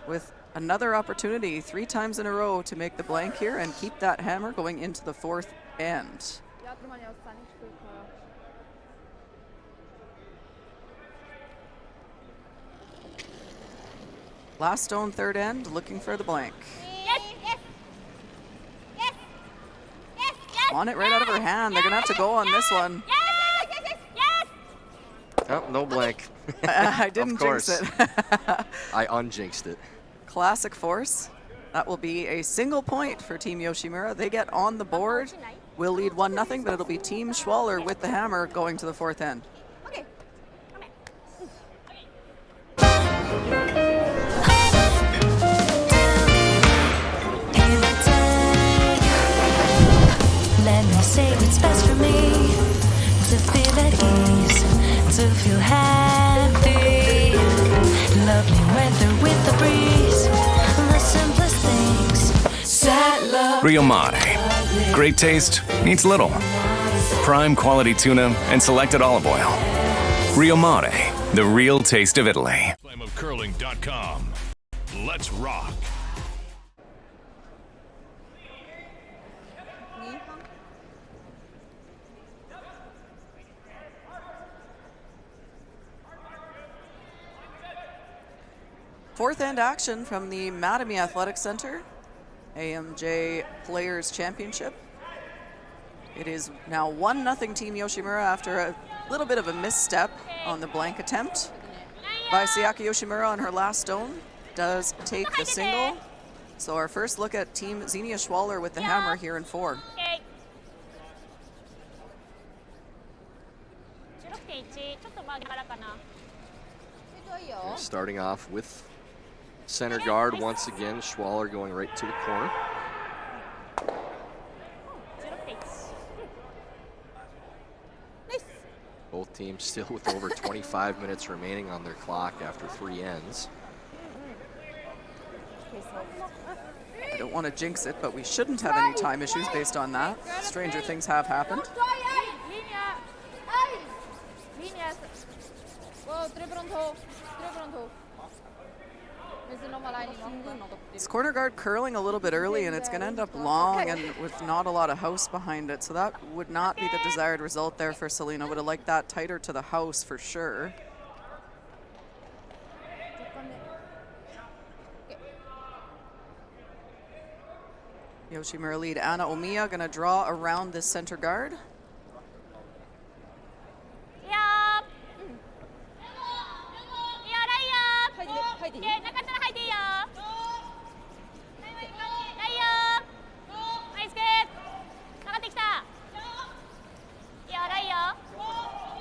with another opportunity 3 times in a row to make the blank here and keep that hammer going into the 4th end. Last stone 3rd end, looking for the blank. On it right out of her hand. They're going to have to go on this one. Oh, no blank. I didn't jinx it. I unjinxed it. Classic force. That will be a single point for Team Yoshimura. They get on the board. We'll lead 1-0, but it'll be Team Schwaller with the hammer going to the 4th end. Let me say what's best for me, to feel at ease, to feel happy. Love me weather with the breeze, the simplest things. Sad love. Rio Mare. Great taste needs little. Prime quality tuna and selected olive oil. Rio Mare, the real taste of Italy. Flameofcurling.com. Let's rock. Fourth end action from the Mattamy Athletic Center, AMJ Players Championship. It is now 1-0 Team Yoshimura after a little bit of a misstep on the blank attempt by Sayaka Yoshimura on her last stone. Does take the single. So our first look at Team Xenia Schwaller with the hammer here in 4. Starting off with center guard once again. Schwaller going right to the corner. Both teams still with over 25 minutes remaining on their clock after 3 ends. I don't want to jinx it, but we shouldn't have any time issues based on that. Stranger things have happened. This corner guard curling a little bit early, and it's going to end up long and with not a lot of house behind it. So that would not be the desired result there for Selena. Would have liked that tighter to the house for sure. Yoshimura lead Anna Omiya going to draw around this center guard.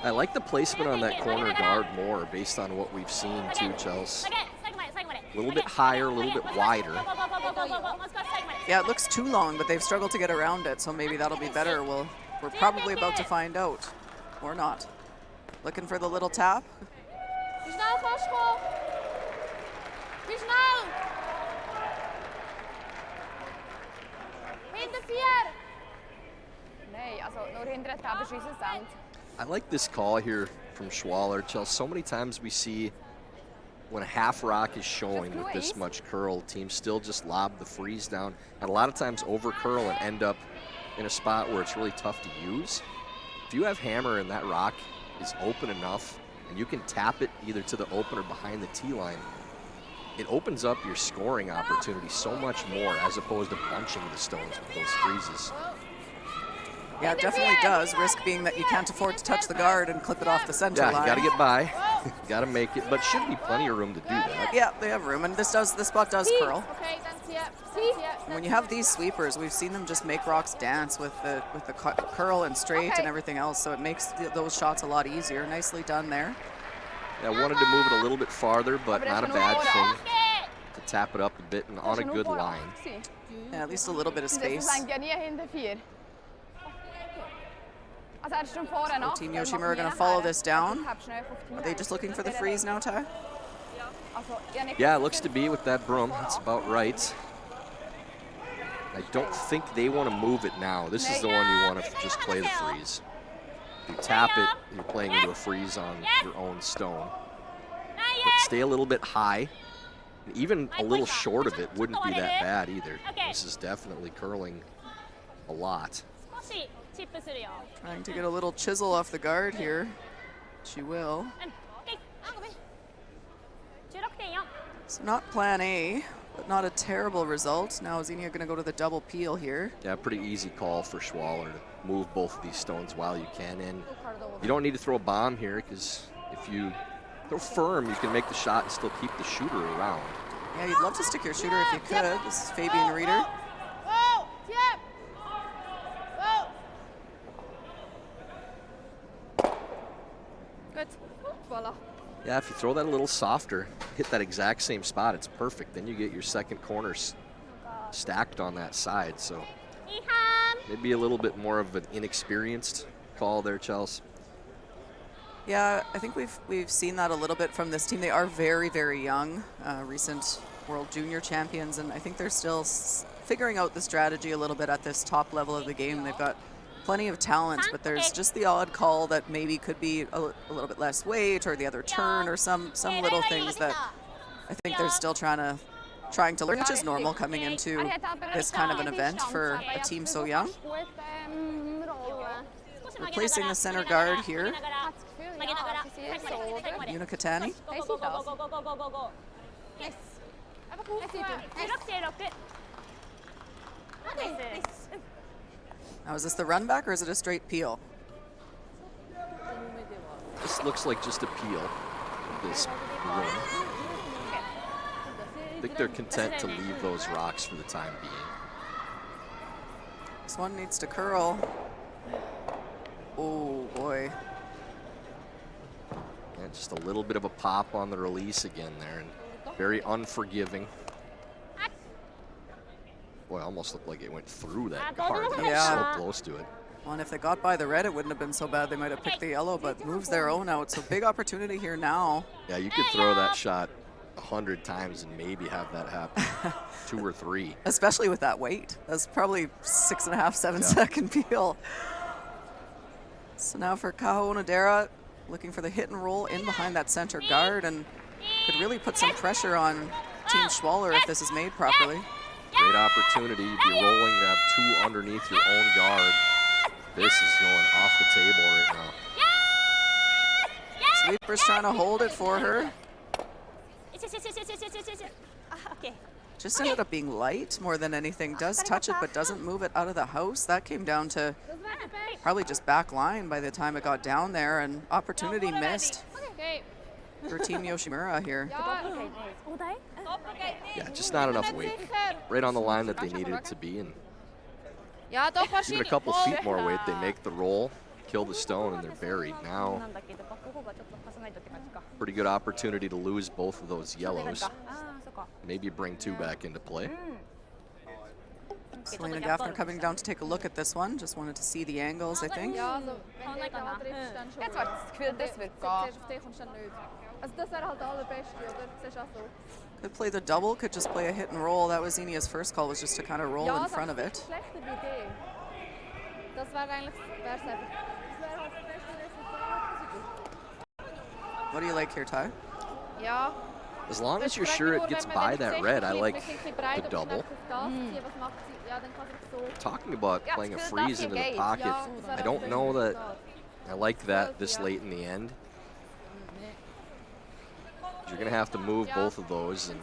I like the placement on that corner guard more based on what we've seen too, Chelsea. A little bit higher, a little bit wider. Yeah, it looks too long, but they've struggled to get around it, so maybe that'll be better. We're probably about to find out, or not. Looking for the little tap. I like this call here from Schwaller. Chelsea, so many times we see when a half rock is showing with this much curl, teams still just lob the freeze down, and a lot of times over curl and end up in a spot where it's really tough to use. If you have hammer and that rock is open enough and you can tap it either to the open or behind the tee line, it opens up your scoring opportunity so much more as opposed to bunching the stones with those freezes. Yeah, it definitely does. Risk being that you can't afford to touch the guard and clip it off the center line. Yeah, you got to get by. Got to make it, but should be plenty of room to do that. Yeah, they have room, and this spot does curl. And when you have these sweepers, we've seen them just make rocks dance with the curl and straight and everything else, so it makes those shots a lot easier. Nicely done there. Yeah, I wanted to move it a little bit farther, but not a bad thing to tap it up a bit and on a good line. Yeah, at least a little bit of space. So Team Yoshimura are going to follow this down. Are they just looking for the freeze now, Ty? Yeah, it looks to be with that broom. That's about right. I don't think they want to move it now. This is the one you want to just play the freeze. If you tap it, you're playing into a freeze on your own stone. But stay a little bit high. And even a little short of it wouldn't be that bad either. This is definitely curling a lot. Trying to get a little chisel off the guard here. She will. So not plan A, but not a terrible result. Now Xenia going to go to the double peel here. Yeah, pretty easy call for Schwaller to move both of these stones while you can in. You don't need to throw a bomb here because if you throw firm, you can make the shot and still keep the shooter around. Yeah, you'd love to stick your shooter if you could. This is Fabian Reeder. Good. Voila. Yeah, if you throw that a little softer, hit that exact same spot, it's perfect. Then you get your second corner stacked on that side. So maybe a little bit more of an inexperienced call there, Chelsea. Yeah, I think we've seen that a little bit from this team. They are very, very young, recent World Junior champions, and I think they're still figuring out the strategy a little bit at this top level of the game. They've got plenty of talent, but there's just the odd call that maybe could be a little bit less weight or the other turn or some little things that I think they're still trying to learn, which is normal coming into this kind of an event for a team so young. Replacing the center guard here, Unikatani. Now, is this the run back or is it a straight peel? This looks like just a peel of this room. I think they're content to leave those rocks for the time being. This one needs to curl. Oh boy. Yeah, just a little bit of a pop on the release again there, and very unforgiving. Boy, almost looked like it went through that guard. That was so close to it. Well, and if they got by the red, it wouldn't have been so bad. They might have picked the yellow, but moves their own out. So big opportunity here now. Yeah, you could throw that shot 100 times and maybe have that happen 2 or 3. Especially with that weight. That's probably 6.5, 7 second peel. So now for Kaho Onodera, looking for the hit and roll in behind that center guard, and could really put some pressure on Team Schwaller if this is made properly. Great opportunity. You'd be rolling to have 2 underneath your own guard. This is going off the table right now. Sweeper's trying to hold it for her. Just ended up being light more than anything. Does touch it, but doesn't move it out of the house. That came down to probably just back line by the time it got down there, and opportunity missed for Team Yoshimura here. Yeah, just not enough weight. Right on the line that they needed it to be, and even a couple feet more weight, they make the roll, kill the stone, and they're buried. Now, pretty good opportunity to lose both of those yellows. Maybe bring 2 back into play. Selena Gaffner coming down to take a look at this one. Just wanted to see the angles, I think. Could play the double, could just play a hit and roll. That was Enia's first call, was just to kind of roll in front of it. What do you like here, Ty? As long as you're sure it gets by that red, I like the double. Talking about playing a freeze into the pocket, I don't know that I like that this late in the end. You're going to have to move both of those and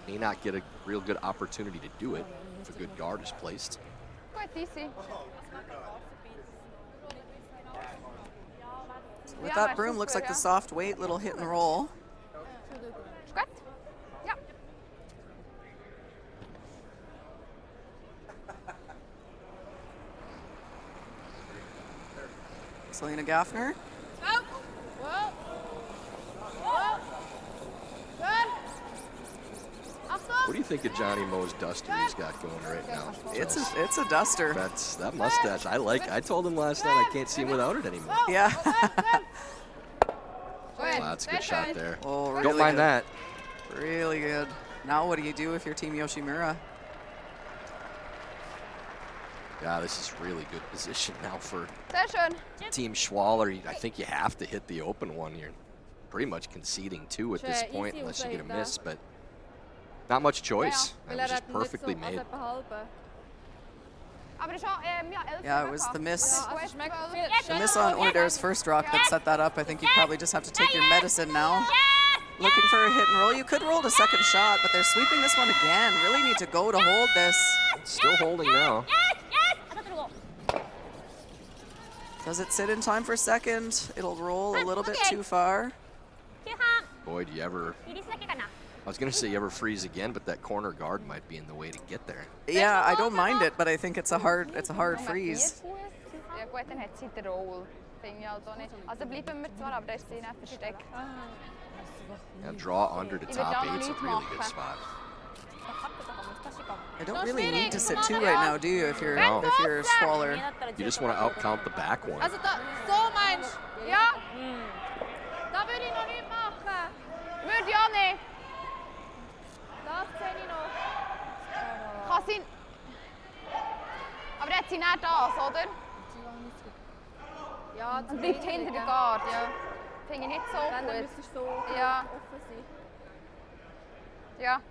may not get a real good opportunity to do it if a good guard is placed. With that broom, looks like the soft weight, little hit and roll. Selena Gaffner. What do you think of Johnny Moe's duster he's got going right now? It's a duster. That mustache. I told him last night I can't see him without it anymore. Yeah. Wow, that's a good shot there. Oh, really don't mind good. that. Really good. Now what do you do if you're Team Yoshimura? Yeah, this is really good position now for Team Schwaller. I think you have to hit the open one. You're pretty much conceding 2 at this point unless you get a miss, but not much choice. That was just perfectly made. Yeah, it was the miss. The miss on Onodera's first rock that set that up. I think you probably just have to take your medicine now. Looking for a hit and roll. You could roll the second shot, but they're sweeping this one again. Really need to go to hold this. Still holding now. Does it sit in time for second? It'll roll a little bit too far. Boy, do you ever... I was going to say you ever freeze again, but that corner guard might be in the way to get there. Yeah, I don't mind it, but I think it's a hard freeze. Yeah, draw under to top 8's a really good spot. I don't really need to sit 2 right now, do you? If you're Schwaller. You just want to outcount the back one. sind... Aber jetzt sind nicht das, oder? Ja, und bleibt hinter der Guard. Ja. Finde ich nicht so Dann gut. müsstest du so ja. offen sein. Ja.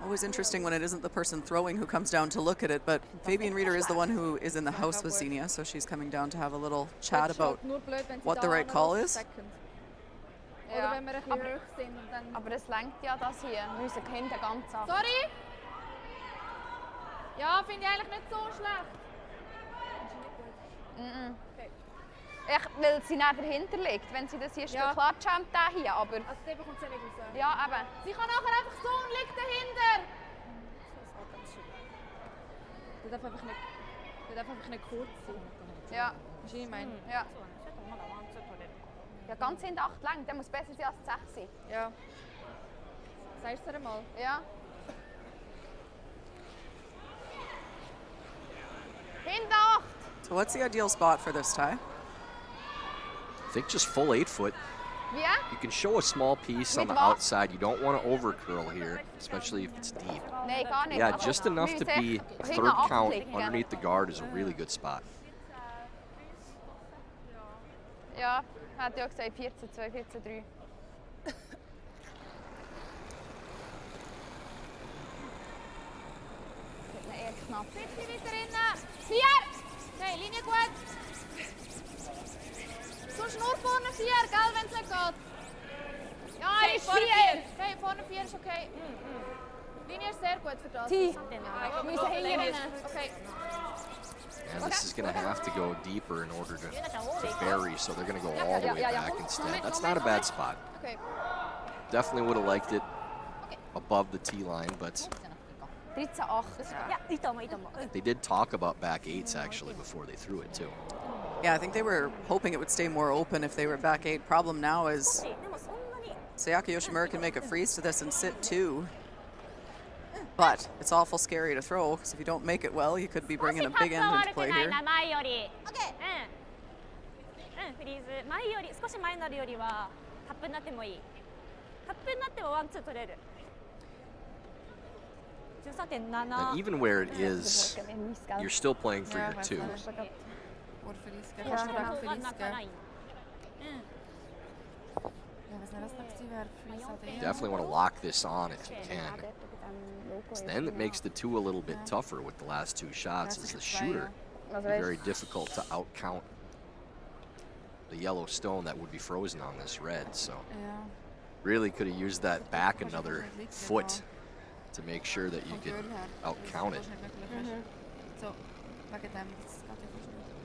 Always interesting when it isn't the person throwing who comes down to look at it, but Fabian Rieder is the one who is in the house with Xenia, so she's coming down to have a little chat about what the right call is. Ja. Aber es lenkt ja das hier. Wir müssen hinten ganz ab. Sorry! Ja, finde ich eigentlich nicht so schlecht. Weil sie nicht dahinter liegt, wenn sie das hier steht. Klar, jumpt der hier, aber... Also der bekommt sie nicht raus. Ja, eben. Sie kann nachher einfach so und liegt dahinter. Der darf einfach nicht kurz sein. Ja. Weißt du, was ich meine? Ja. Ja, ganz hinten 8 lang, der muss besser sein als 6 sein. Ja. Sagst du dir mal? Ja. Hinten 8! So what's the ideal spot for this tie? I think just full 8-foot. Yeah? You can show a small piece on the outside. You don't want to over curl here, especially if it's deep. Nee, gar nicht. Yeah, just enough to be a third count underneath the guard is a really good spot. Ja, hat ja gesagt 14-2, 14-3. Eher knapp. Bitte weiter innen. 4! Okay, Linie gut. Sonst nur vorne 4, gell, wenn es nicht geht. Ja, Okay, ist vorne 4. 4. Okay, vorne 4 ist okay. Linie ist sehr gut für das. Sie. Wir müssen hinten. Okay. And this is going to have to go deeper in order to bury, so they're going to go all the way back instead. That's not a bad spot. Okay. Definitely would have liked it above the tee line, but 13-8. they did talk about back 8s actually before they threw it too. Yeah, I think they were hoping it would stay more open if they were back 8. Problem now is Sayaka Yoshimura can make a freeze to this and sit 2. But it's awful scary to throw, because if you don't make it well, you could be bringing a big end into play here. フリーズ前より少し前になるよりはタップになってもいい。タップになってもワンツー取れる。And even where it is, you're still playing for your 2. Definitely want to lock this on if you can. Then it makes the 2 a little bit tougher with the last 2 shots as the shooter. Very difficult to outcount the yellow stone that would be frozen on this red. So really could have used that back another foot to make sure that you could outcount it.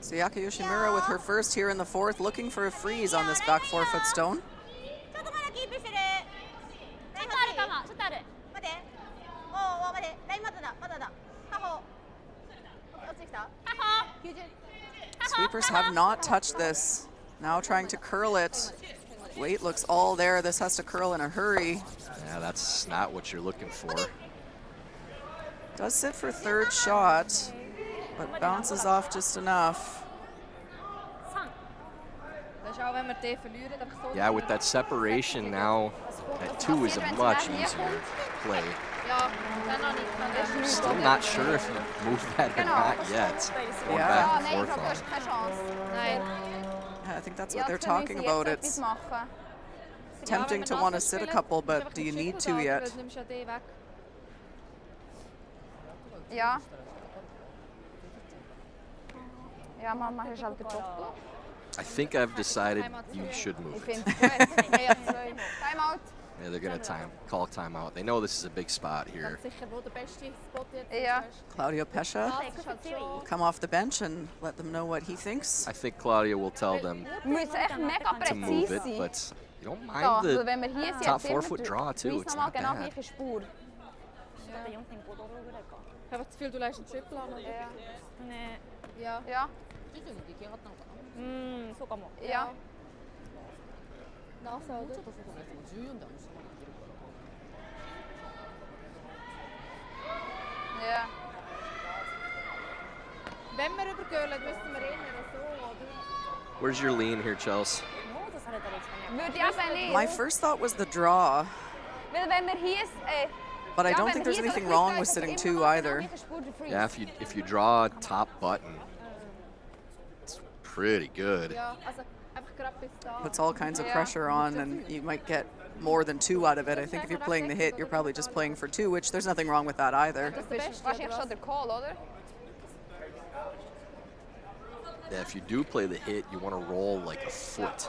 Sayaka Yoshimura with her first here in the 4th, looking for a freeze on this back 4-foot stone. Sweepers have not touched this. Now trying to curl it. Weight looks all there. This has to curl in a hurry. Yeah, that's not what you're looking for. Does sit for 3rd shot, but bounces off just enough. Yeah, with that separation now, at 2 is a much easier play. Still not sure if you move that or not yet. Going back and forth on. Yeah, I think that's what they're talking about. It's tempting to want to sit a couple, but do you need to yet? Ja. Ja, man macht halt den Doppel. I think I've decided you should move it. Timeout. Yeah, they're going to call timeout. They know this is a big spot here. Ja. Claudio Pescia will come off the bench and let them know what he thinks. I think Claudia will tell them to move it, but you don't mind the top 4-foot draw too. It's not bad. Ich habe das Gefühl, du lässt einen Triple an. Ja. Ja. そうかも。Ja. NASA, oder? Ja. Wenn wir übergehen, müssen wir eher so, oder? Where's your lean here, Chelsea? Würde ich aber nicht. My first thought was the draw. Weil wenn wir hier But I don't think there's anything wrong with sitting 2 either. Yeah, if you draw top button, it's pretty good. Puts all kinds of pressure on, and you might get more than 2 out of it. I think if you're playing the hit, you're probably just playing for 2, which there's nothing wrong with that either. Yeah, if you do play the hit, you want to roll like a foot.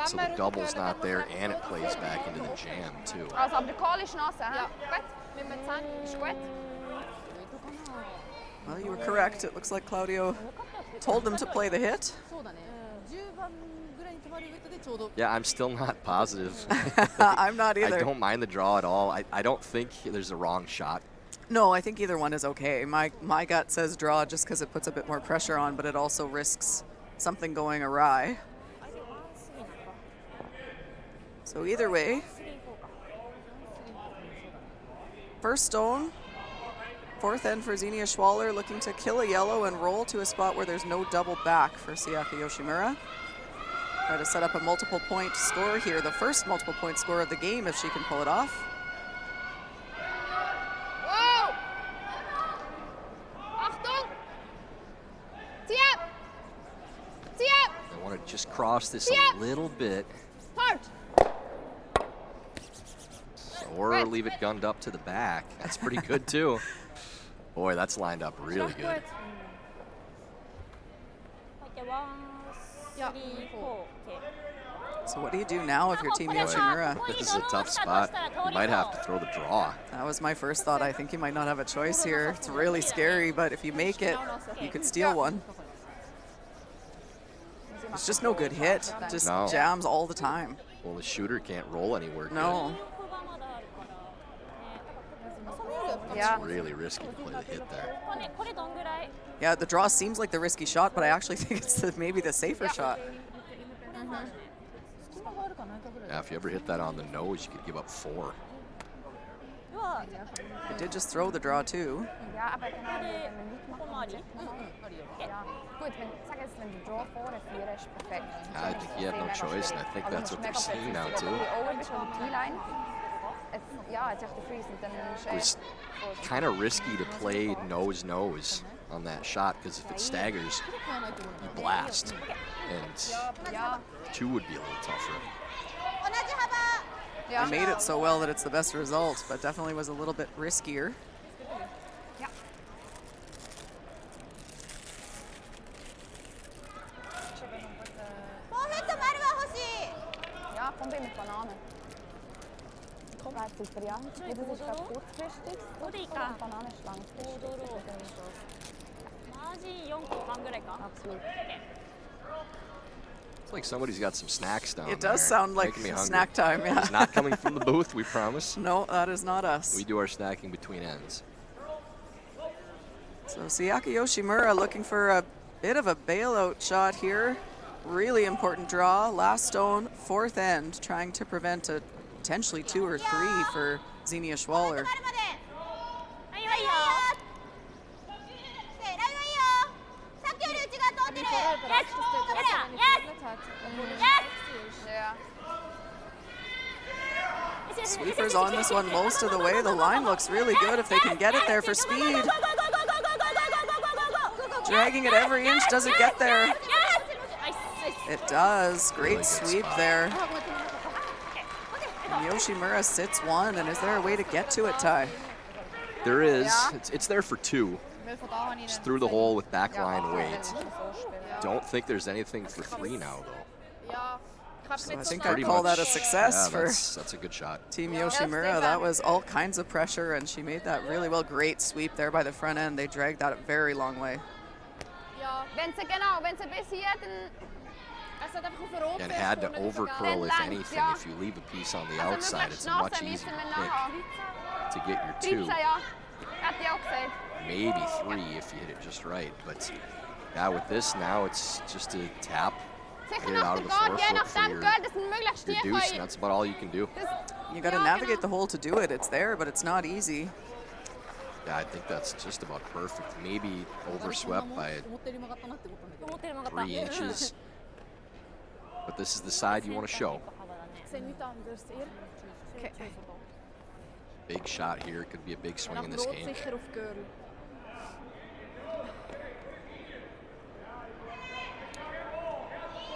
So the double's not there, and it plays back into the jam, too. Well, you were correct. It looks like Claudio told them to play the hit. Yeah, I'm still not positive. I'm not either. I don't mind the draw at all. I don't think there's a wrong shot. No, I think either one is okay. My gut says draw just because it puts a bit more pressure on, but it also risks something going awry. So either way, first stone, 4th end for Xenia Schwaller, looking to kill a yellow and roll to a spot where there's no double back for Sayaka Yoshimura. Try to set up a multiple point score here, the first multiple point score of the game if she can pull it off. I want to just cross this a little bit. Or leave it gunned up to the back. That's pretty good too. Boy, that's lined up really good. So what do you do now if you're Team Yoshimura? This is a tough spot. You might have to throw the draw. That was my first thought. I think you might not have a choice here. It's really scary, but if you make it, you could steal one. It's just no good hit. Just jams all the time. Well, the shooter can't roll anywhere. No. It's really risky to play the hit there. Yeah, the draw seems like the risky shot, but I actually think it's maybe the safer shot. Yeah, if you ever hit that on the nose, you could give up 4. It did just throw the draw too. I think you have no choice, and I think that's what they're seeing now too. It was kind of risky to play nose-nose on that shot, because if it staggers, you blast, and 2 would be a little tougher. They made it so well that it's the best result, but definitely was a little bit riskier. It's like somebody's got some snacks down there. It does sound like snack time, yeah. It's not coming from the booth, we promise. No, that is not us. We do our snacking between ends. So Sayaka Yoshimura looking for a bit of a bailout shot here. Really important draw. Last stone, 4th end, trying to prevent a potentially 2 or 3 for Xenia Schwaller. Sweepers on this one most of the way. The line looks really good if they can get it there for speed. Dragging it every inch. Does it get there? It does. Great sweep there. And Yoshimura sits 1, and is there a way to get to it, Ty? There is. It's there for 2. Just through the hole with backline weight. Don't think there's anything for 3 now, though. So I think I'd call that a success for that's a good shot. Team Yoshimura. That was all kinds of pressure, and she made that really well. Great sweep there by the front end. They dragged that a very long way. And had to overcurl, if anything. If you leave a piece on the outside, it's a much easier pick to get your 2. Maybe 3 if you hit it just right. But yeah, with this now, it's just a tap. Get it out of the forefoot for your deuce, and that's about all you can do. You got to navigate the hole to do it. It's there, but it's not easy. Yeah, I think that's just about perfect. Maybe overswept by 3 inches. But this is the side you want to show. big shot here. Could be a big swing in this game. Sicher auf Girl.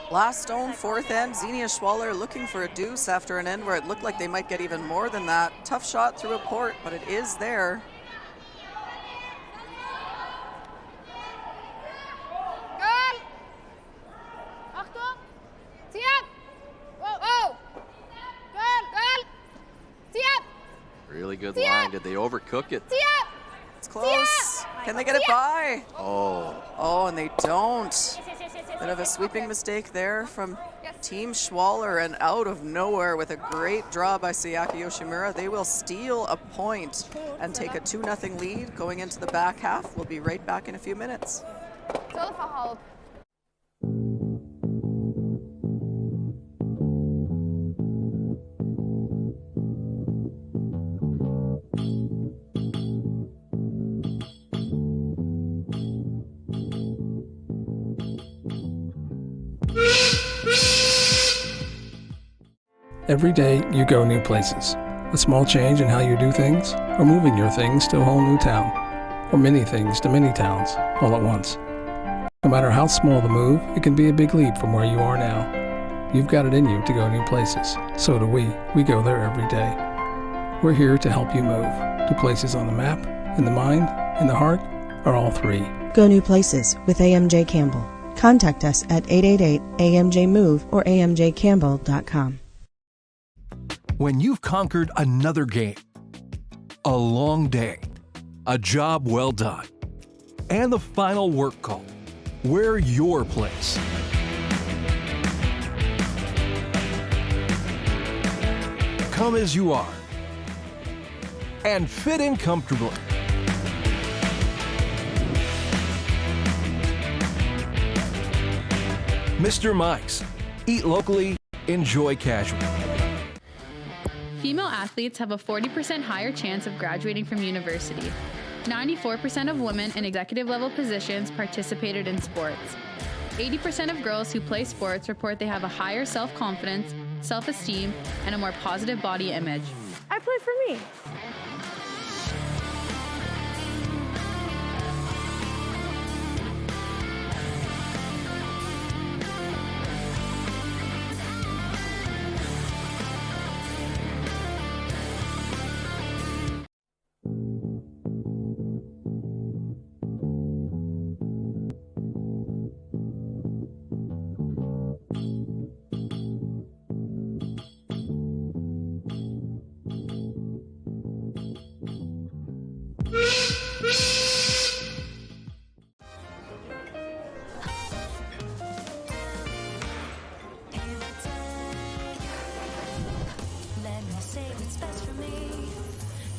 Last stone, fourth end. Xenia Schwaller looking for a deuce after an end where it looked like they might get even more than that. Tough shot through a port, but it is there. Girl! Achtung! Zieh ab! Whoa, whoa! Girl! Zieh ab! Really good line. Did they overcook it? Zieh ab! It's close. Can they get it by? Oh. Oh, and they don't. Bit of a sweeping mistake there from Team Schwaller, and out of nowhere with a great draw by Sayaka Yoshimura. They will steal a point and take a 2-0 lead going into the back half. We'll be right back in a few minutes. 12,5. Every day you go new places. A small change in how you do things, or moving your things to a whole new town, or many things to many towns all at once. No matter how small the move, it can be a big leap from where you are now. You've got it in you to go new places. So do we. We go there every day. We're here to help you move to places on the map, in the mind, in the heart, or all three. Go new places with AMJ Campbell. Contact us at 888-AMJ-MOVE or amjcampbell.com. When you've conquered another game, a long day, a job well done, and the final work call, we're your place. Come as you are and fit in comfortably. Mr. Mike's. Eat locally, enjoy casual. Female athletes have a 40% higher chance of graduating from university. 94% of women in executive level positions participated in sports. 80% of girls who play sports report they have a higher self-confidence, self-esteem, and a more positive body image. I play for me. Let me say what's best for me,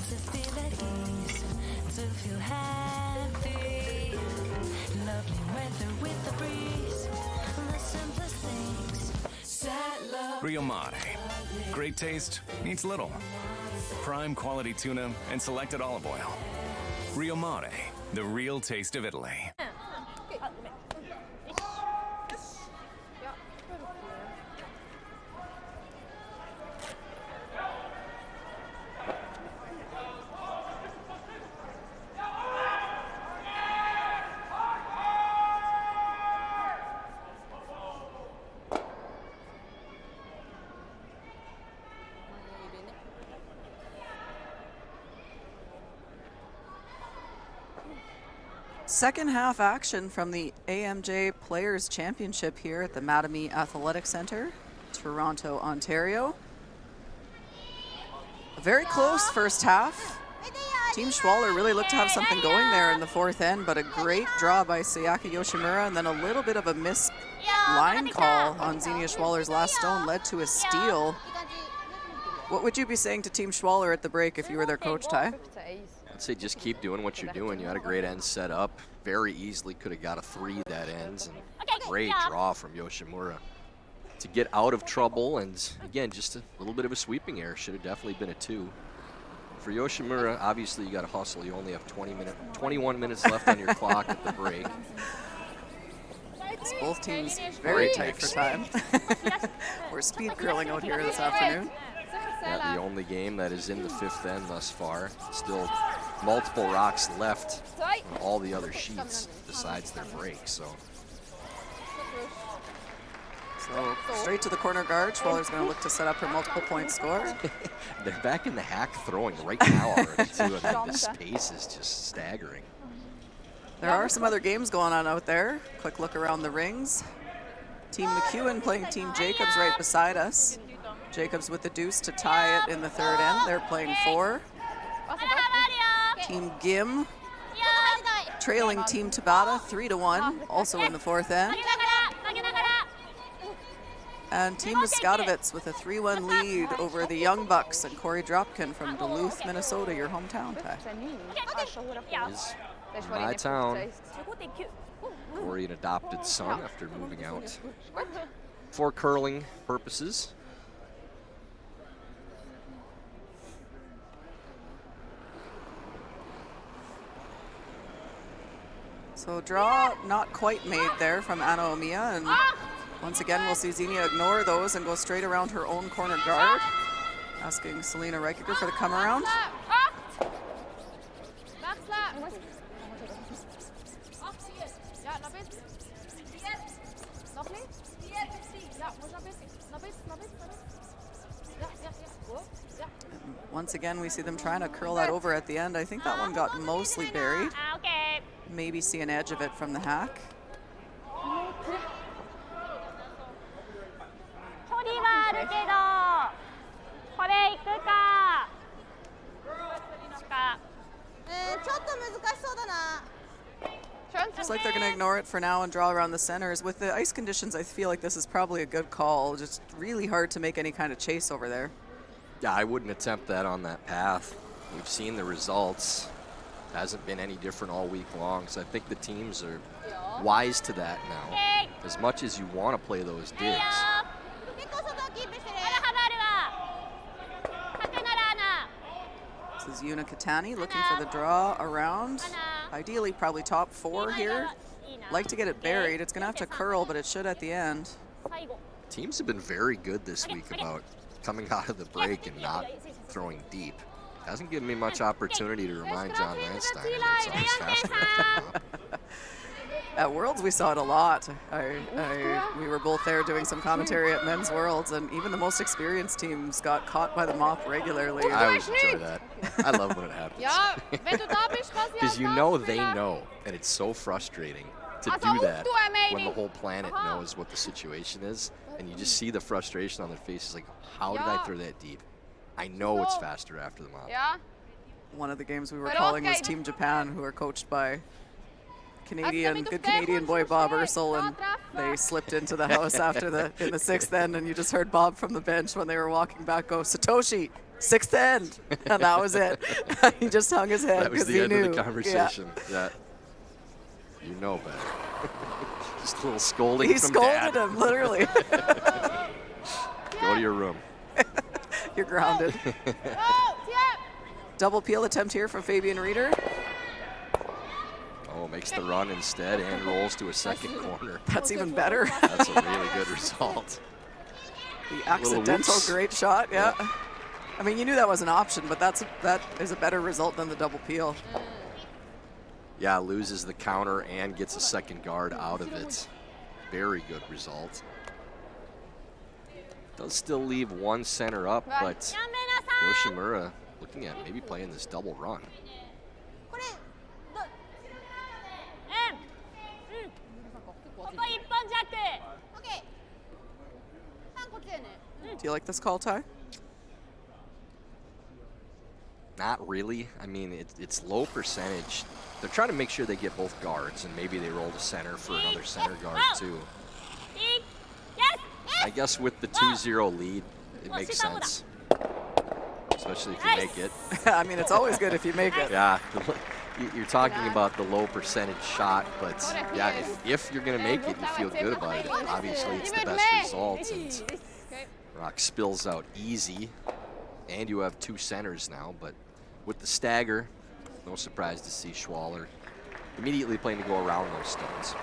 to feel at ease, to feel happy. Lovely weather with the breeze, the simplest things. Sad love. Rio Mare. Great taste needs little. Prime quality tuna and selected olive oil. Rio Mare, the real taste of Italy. Second half action from the AMJ Players Championship here at the Mattamy Athletic Center, Toronto, Ontario. A very close first half. Team Schwaller really looked to have something going there in the fourth end, but a great draw by Sayaka Yoshimura, and then a little bit of a missed line call on Xenia Schwaller's last stone led to a steal. What would you be saying to Team Schwaller at the break if you were their coach, Ty? I'd say just keep doing what you're doing. You had a great end set up. Very easily could have got a 3 that ends. And great draw from Yoshimura to get out of trouble. And again, just a little bit of a sweeping error. Should have definitely been a 2. For Yoshimura, obviously you got to hustle. You only have 21 minutes left on your clock at the break. It's both teams very tight for time. We're speed curling out here this afternoon. Yeah, the only game that is in the 5th end thus far. Still multiple rocks left on all the other sheets besides their break. So straight to the corner guard. Schwaller's going to look to set up her multiple point score. they're back in the hack throwing right now already too. I mean, this pace is just staggering. There are some other games going on out there. Quick look around the rings. Team McEwen playing Team Jacobs right beside us. Jacobs with the deuce to tie it in the 3rd end. They're playing 4. Team Gim trailing Team Tabata 3-1, also in the 4th end. And Team Muskatovitz with a 3-1 lead over the Young Bucks and Corey Dropkin from Duluth, Minnesota, your hometown, Ty. Is my town. Corey, an adopted son after moving out for curling purposes. So draw not quite made there from Anna Omiya, and once again we'll see Xenia ignore those and go straight around her own corner guard, asking Selena Reichiger for the come around. Once again, we see them trying to curl that over at the end. I think that one got mostly buried. Maybe see an edge of it from the hack. Looks like they're going to ignore it for now and draw around the centers. With the ice conditions, I feel like this is probably a good call. Just really hard to make any kind of chase over there. Yeah, I wouldn't attempt that on that path. We've seen the results. Hasn't been any different all week long, so I think the teams are wise to that now. As much as you want to play those digs. This is Yuna Katani looking for the draw around. Ideally, probably top 4 here. Like to get it buried. It's going to have to curl, but it should at the end. Teams have been very good this week about coming out of the break and not throwing deep. Hasn't given me much opportunity to remind John Landsteiner that it's always faster after the mop. At Worlds, we saw it a lot. We were both there doing some commentary at Men's Worlds, and even the most experienced teams got caught by the mop regularly. I always enjoy that. I love when it happens. Because you know they know, and it's so frustrating to do that when the whole planet knows what the situation is, and you just see the frustration on their faces, like, how did I throw that deep? I know it's faster after the mop. One of the games we were calling was Team Japan, who are coached by good Canadian boy Bob Ursel, and they slipped into the house after in the 6th end, and you just heard Bob from the bench when they were walking back go, "Satoshi, 6th end," and that was it. He just hung his head because he knew. That was the end of the conversation. Yeah. You know better. Just a little scolding he from scolded Dad. him, literally. Go to your room. You're grounded. Double peel attempt here from Fabian Reeder. Oh, makes the run instead and rolls to a second corner. That's even better. That's a really good result. The accidental great shot, yeah. I mean, you knew that was an option, but that is a better result than the double peel. Yeah, loses the counter and gets a second guard out of it. Very good result. Does still leave one center up, but Yoshimura looking at maybe playing this double run. Do you like this call, Ty? Not really. I mean, it's low percentage. They're trying to make sure they get both guards, and maybe they roll the center for another center guard too. I guess with the 2-0 lead, it makes sense. Especially if you make it. I mean, it's always good if you make it. Yeah, you're talking about the low percentage shot, but yeah, if you're going to make it, you feel good about it. Obviously, it's the best result, and Rock spills out easy, and you have 2 centers now, but with the stagger, no surprise to see Schwaller immediately playing to go around those stones.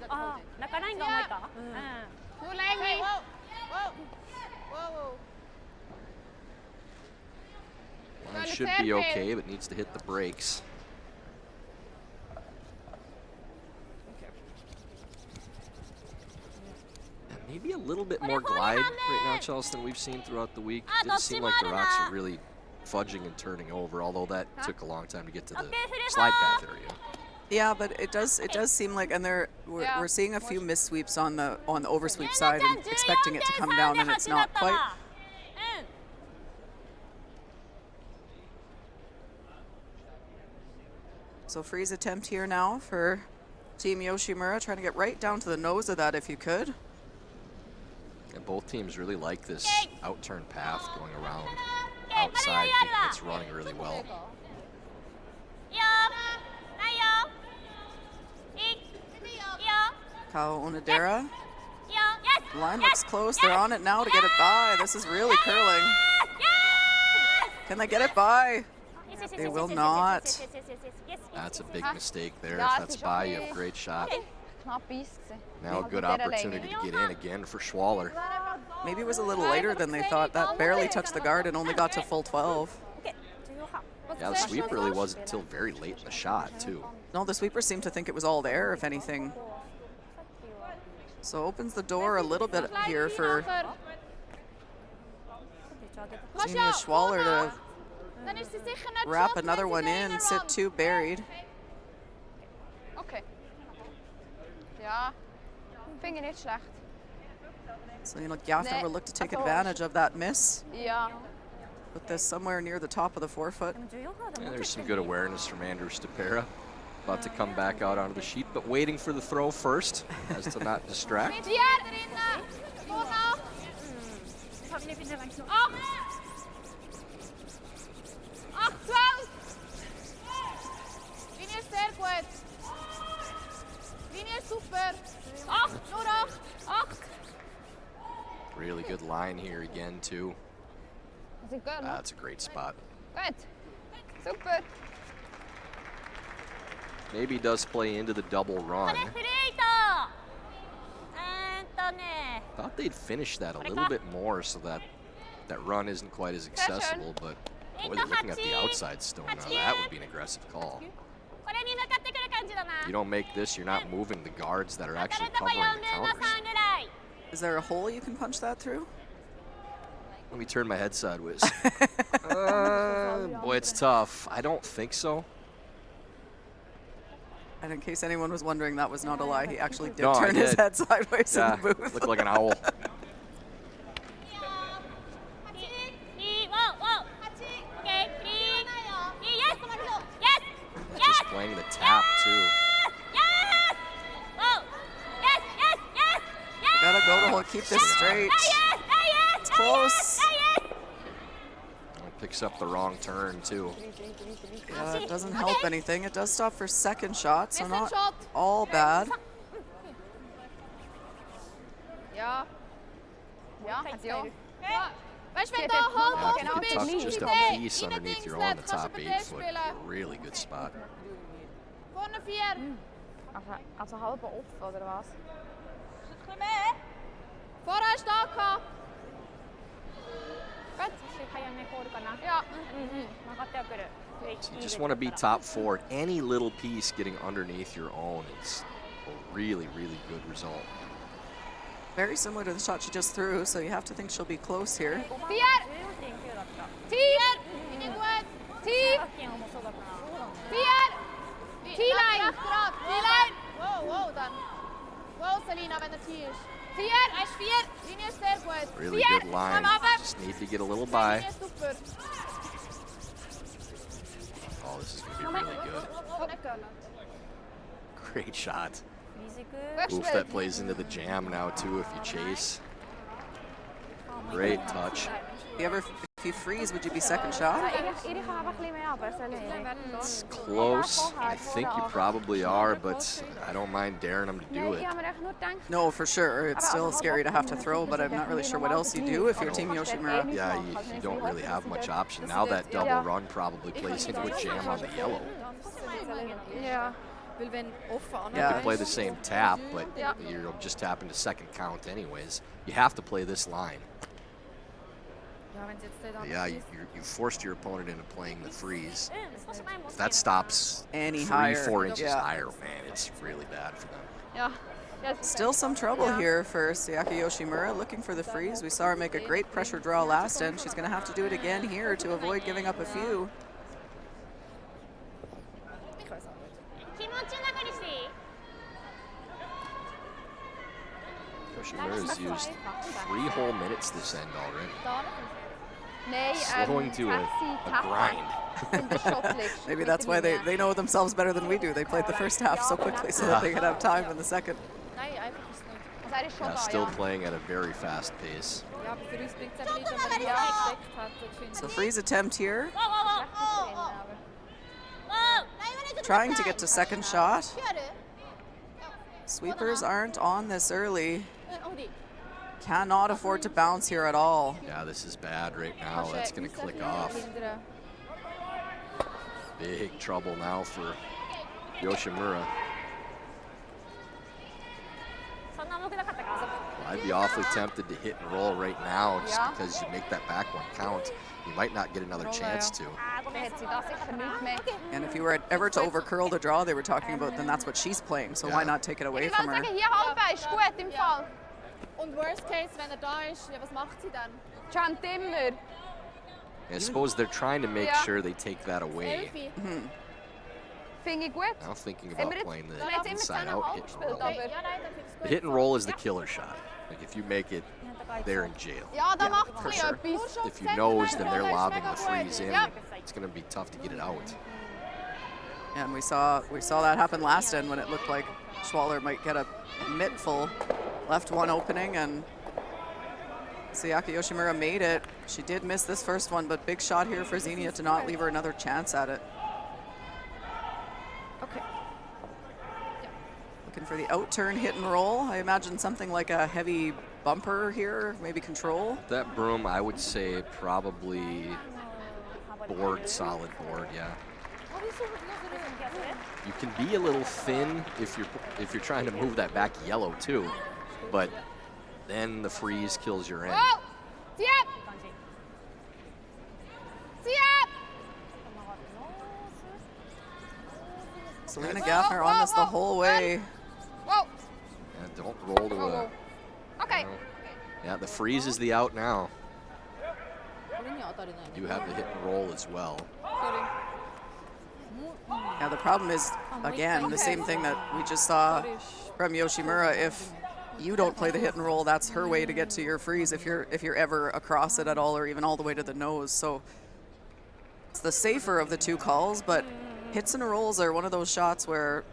あ、中ラインが重いか。ดูแรงนี่ว้าวว้าวว้าว Line should be okay, but needs to hit the brakes. And maybe a little bit more glide right now, Chelsea, than we've seen throughout the week. Didn't seem like the rocks are really fudging and turning over, although that took a long time to get to the slide path area. Yeah, but it does seem like, and we're seeing a few missed sweeps on the oversweep side and expecting it to come down, and it's not quite. So freeze attempt here now for Team Yoshimura, trying to get right down to the nose of that if you could. And both teams really like this out-turn path going around outside. It's running really well. Kao Onodera. Line looks close. They're on it now to get it by. This is really curling. Can they get it by? They will not. That's a big mistake there. If that's by, you have a great shot. Now a good opportunity to get in again for Schwaller. Maybe it was a little later than they thought. That barely touched the guard and only got to full 12. Yeah, the sweep really wasn't until very late in the shot, too. No, the sweepers seem to think it was all there, if anything. So opens the door a little bit here for Xenia Schwaller to wrap another one in, sit two buried. Okay. Ja, vind je niet slecht. So, you know, Jaffa will look to take advantage of that miss. Ja. Put this somewhere near the top of the forefoot. Yeah, there's some good awareness from Andrew Stapera. About to come back out onto the sheet, but waiting for the throw first, as to not distract. Linie ist sehr gut. Linie ist super. 8, nur 8. Really good line here again, too. That's a great spot. Good. Super. Maybe does play into the double run. Thought they'd finish that a little bit more so that that run isn't quite as accessible, but boy, they're looking at the outside still now. That would be an aggressive call. You don't make this, you're not moving the guards that are actually covering the counters. Is there a hole you can punch that through? Let me turn my head sideways. Boy, it's tough. I don't think so. And in case anyone was wondering, that was not a lie. He actually did No, turn his head sideways in the booth. Looked like an owl. Just playing the tap, too. You gotta go to hole, keep this straight. It's close. Picks up the wrong turn, too. Yeah, it doesn't help anything. It does stop for second shot, so not all bad. Ja. Ja, hat sie auch. Weißt du, wenn da Yeah, Hole if you offen could bist, tuck just a piece underneath your own, the top 8 foot, a really good spot. Vorne 4. Also halber offen, oder was? Ein bisschen mehr. Vorher ist da gehabt. Gut. Ja. So you just want to be top 4. Any little piece getting underneath your own is a really, really good result. Very similar to the shot she just threw, so you have to think she'll be close here. 4. 10. Inte gut. 10. 4. 10-Line. 10-Line. Wow, dann. Wow, Selina, wenn der Tee ist. 4. Er ist 4. Linie ist sehr gut. Really good line. Just need to get a little by. Linie ist super. Oh, this is going to be really good. Great shot. Oof, that plays into the jam now, too, if you chase. Great touch. If you freeze, would you be second shot? It's close. I think you probably are, but I don't mind daring them to do it. No, for sure. It's still scary to have to throw, but I'm not really sure what else you do if you're Team Yoshimura. Yeah, you don't really have much option. Now that double run probably plays into a jam on the yellow. Ja. You can play the same tap, but you're just tapping to second count anyways. You have to play this line. Yeah, you forced your opponent into playing the freeze. If that stops any 3-4 inches higher, man, it's really bad for them. Still some trouble here for Sayaka Yoshimura, looking for the freeze. We saw her make a great pressure draw last end. She's going to have to do it again here to avoid giving up a few. Yoshimura's used 3 whole minutes this end already. Nee, Slowing to a grind. Maybe that's why they know themselves better than we do. They played the first half so quickly so that they could have time in the second. Yeah, still playing at a very fast pace. So freeze attempt here. Trying to get to second shot. Sweepers aren't on this early. Cannot afford to bounce here at all. Yeah, this is bad right now. That's going to click off. Big trouble now for Yoshimura. I'd be awfully tempted to hit and roll right now just because you make that back one count. You might not get another chance to. And if you were ever to overcurl the draw they were talking about, then that's what she's playing. So why not take it away from her? Und worst case, wenn da ist, was macht sie dann? Chant immer. I suppose they're trying to make sure they take that away. Finde ich gut. Now thinking about playing the inside out hit and roll. The hit and roll is the killer shot. Like if you make it, they're in jail. Ja, da macht for sie sure. etwas. If you nose, then they're lobbing the freeze in. It's going to be tough to get it out. And we saw that happen last end when it looked like Schwaller might get a mitt full. Left one opening, and Sayaka Yoshimura made it. She did miss this first one, but big shot here for Xenia to not leave her another chance at it. Okay. Looking for the out-turn hit and roll. I imagine something like a heavy bumper here, maybe control. That broom, I would say probably board, solid board, yeah. You can be a little thin if you're trying to move that back yellow too, but then the freeze kills your end. Oh! Yep. Yep. Selena Gaffner on this the whole way. Whoa. Yeah, don't roll to a. Okay. Yeah, the freeze is the out now. You have the hit and roll as well. Yeah, the problem is, again, the same thing that we just saw from Yoshimura. If you don't play the hit and roll, that's her way to get to your freeze if you're ever across it at all or even all the way to the nose. So it's the safer of the two calls, but hits and rolls are one of those shots where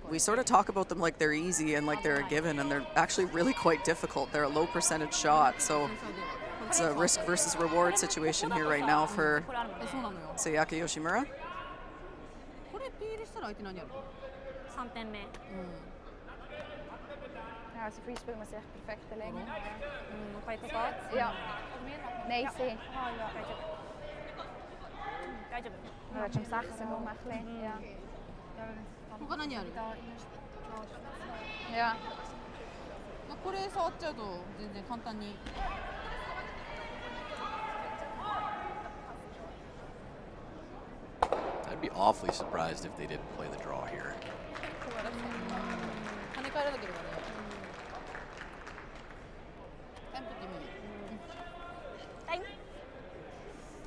we sort of talk about them like they're easy and like they're a given, and they're actually really quite difficult. They're a low percentage shot, so it's a risk versus reward situation here right now for Sayaka Yoshimura. 3点目 Ja, zijn freespring was echt perfecte lengte. Kan je het kort? Ja. Nee, zie. Ja, dat je hem zag, ze gewoon maar klein. Ja. Ja. これ触っちゃうと全然簡単に I'd be awfully surprised if they didn't play the draw here.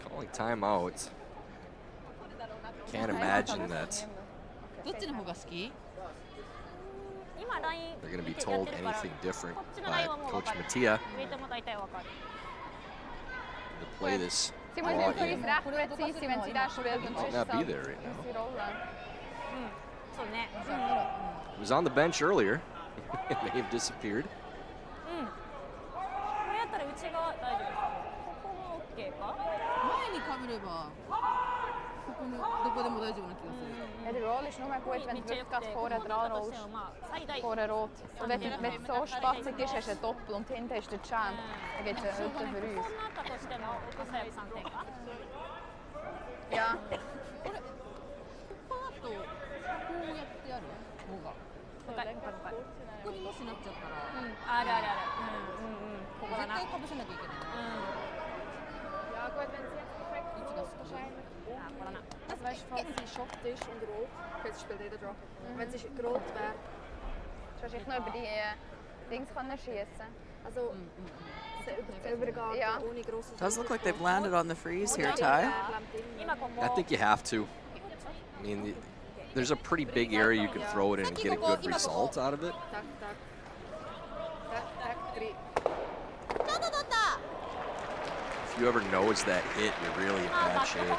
Calling timeout. Can't imagine that they're going to be told anything different by Coach Mattia to play this draw in. Might not be there right now. He was on the bench earlier. It may have disappeared. Ja, der Roll ist nur gut, wenn du wirklich gerade vorne dran rollst. Vorne rot. Und wenn es so spatzig ist, hast du einen Doppel und hinten ist der Champ. Dann gibt es eine Hütte für uns. Ja. 回ここにもしなっちゃったらあるあるあるここだな絶対かぶせなきゃいけないな Ja, gut, wenn sie jetzt perfekt ist, wahrscheinlich. Also weißt du, falls sie Schott ist und rot, okay, sie spielt jeder Draw. Wenn sie rot wäre... Du hast dich noch über die Dings schießen. Also, übergehen Ja. ohne grosses... Does look like they've landed on the freeze here, Ty. I think you have to. I mean, there's a pretty big area you can throw it in and get a good result out of it. Tak, tak. Tak, 3. If you ever nose that hit, you're really in bad shape.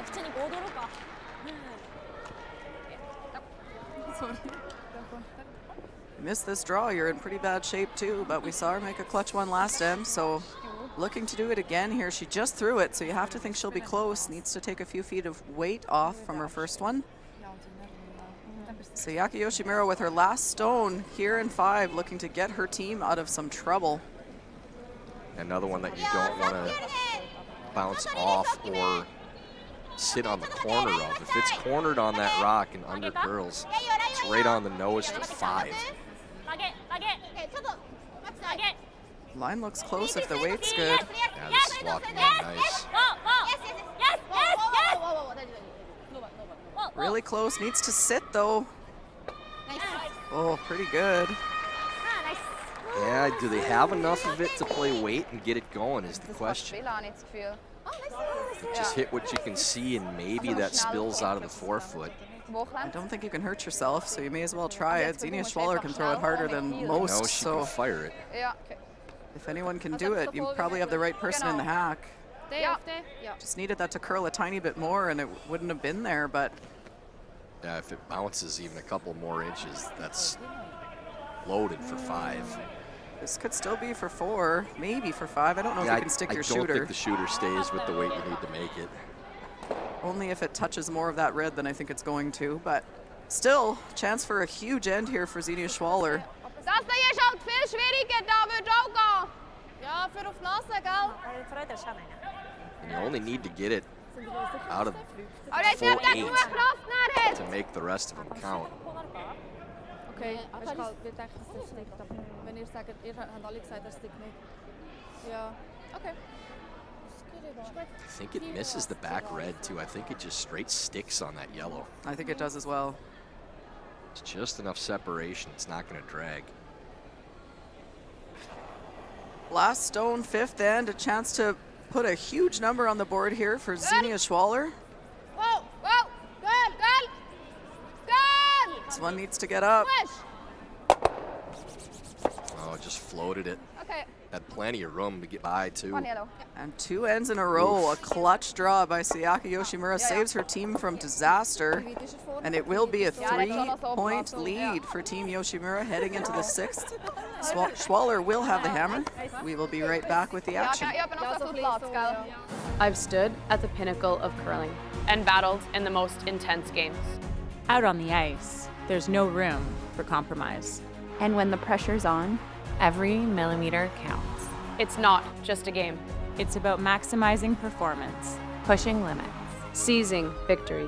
普通に5ドルか Miss this draw, you're in pretty bad shape too, but we saw her make a clutch one last end, so looking to do it again here. She just threw it, so you have to think she'll be close. Needs to take a few feet of weight off from her first one. Sayaka Yoshimura with her last stone here in 5, looking to get her team out of some trouble. Another one that you don't want to bounce off or sit on the corner of. If it's cornered on that rock and under curls, it's right on the nose for 5. Line looks close if the weight's good. Yeah, this is walking in nice. Really close, needs to sit though. Oh, pretty good. Yeah, do they have enough of it to play weight and get it going is the question. You just hit what you can see and maybe that spills out of the forefoot. I don't think you can hurt yourself, so you may as well try it. Xenia Schwaller can throw it harder than most, No, she so can fire it. if anyone can do it, you probably have the right person in the hack. Just needed that to curl a tiny bit more and it wouldn't have been there, but Yeah, if it bounces even a couple more inches, that's loaded for 5. this could still be for 4, maybe for 5. I don't know if you can stick your I shooter. don't think the shooter stays with the weight you need to make it. Only if it touches more of that red than I think it's going to, but still, chance for a huge end here for Xenia Schwaller. Das da hier schaut viel schwieriger, da wird auch gehen. Ja, für auf Nase, gell? And you only need to get it out of Aber jetzt full nicht gleich 8 nur Kraft nachher. to make the rest of them count. Okay, ich denke, das liegt, aber wenn ihr sagt, ihr habt alle gesagt, das liegt nicht. Ja, okay. I think it misses the back red too. I think it just straight sticks on that yellow. I think it does as well. It's just enough separation. It's not going to drag. Last stone, 5th end, a chance to put a huge number on the board here for Xenia Schwaller. Whoa, whoa, good, good, good. This one needs to get up. Oh, it just floated it. Okay. Had plenty of room to get by too. One yellow. And 2 ends in a row, a clutch draw by Sayaka Yoshimura saves her team from disaster. And it will be a 3-point lead for Team Yoshimura heading into the 6th. Schwaller will have the hammer. We will be right back with the action. I've stood at the pinnacle of curling and battled in the most intense games. Out on the ice, there's no room for compromise. And when the pressure's on, Every millimeter counts. It's not just a game. It's about maximizing performance. Pushing limits. Seizing victory.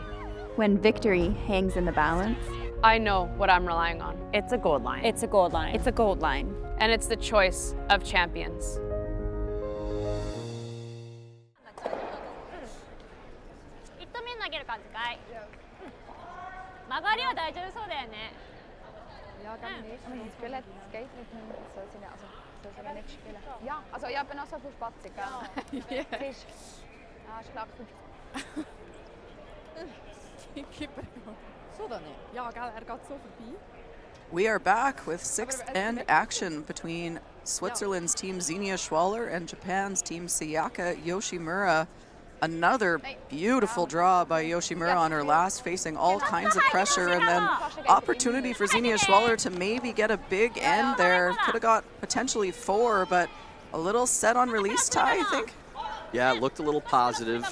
when victory hangs in the balance, I know what I'm relying on. It's a gold line. It's a gold line. it's a gold line. And it's the choice of champions. 一投目投げる感じかい。曲がりは大丈夫そうだよね。 Ja, gerne nicht. Aber ich spiele Skate mit dem, soll sie nicht spielen. Ja, also ich bin auch so viel Spatzig, gell? Ja. Siehst du? Ja, ist klar. So dann nicht. Ja, gell, geht so vorbei. We are back with 6th end action between Switzerland's team Xenia Schwaller and Japan's team Sayaka Yoshimura. Another beautiful draw by Yoshimura on her last, facing all kinds of pressure, and then opportunity for Xenia Schwaller to maybe get a big end there. Could have got potentially 4, but a little set on release tie, I think. Yeah, it looked a little positive.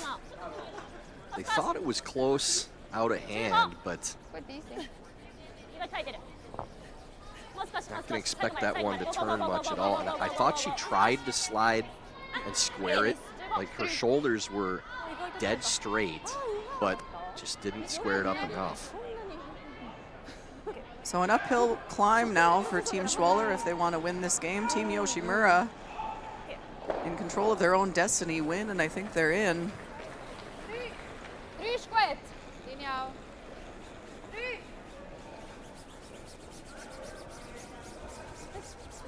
They thought it was close out of hand, but not going to expect that one to turn much at all. And I thought she tried to slide and square it. Like her shoulders were dead straight, but Just didn't square it up enough. So an uphill climb now for Team Schwaller if they want to win this game. Team Yoshimura in control of their own destiny, win, and I think they're in.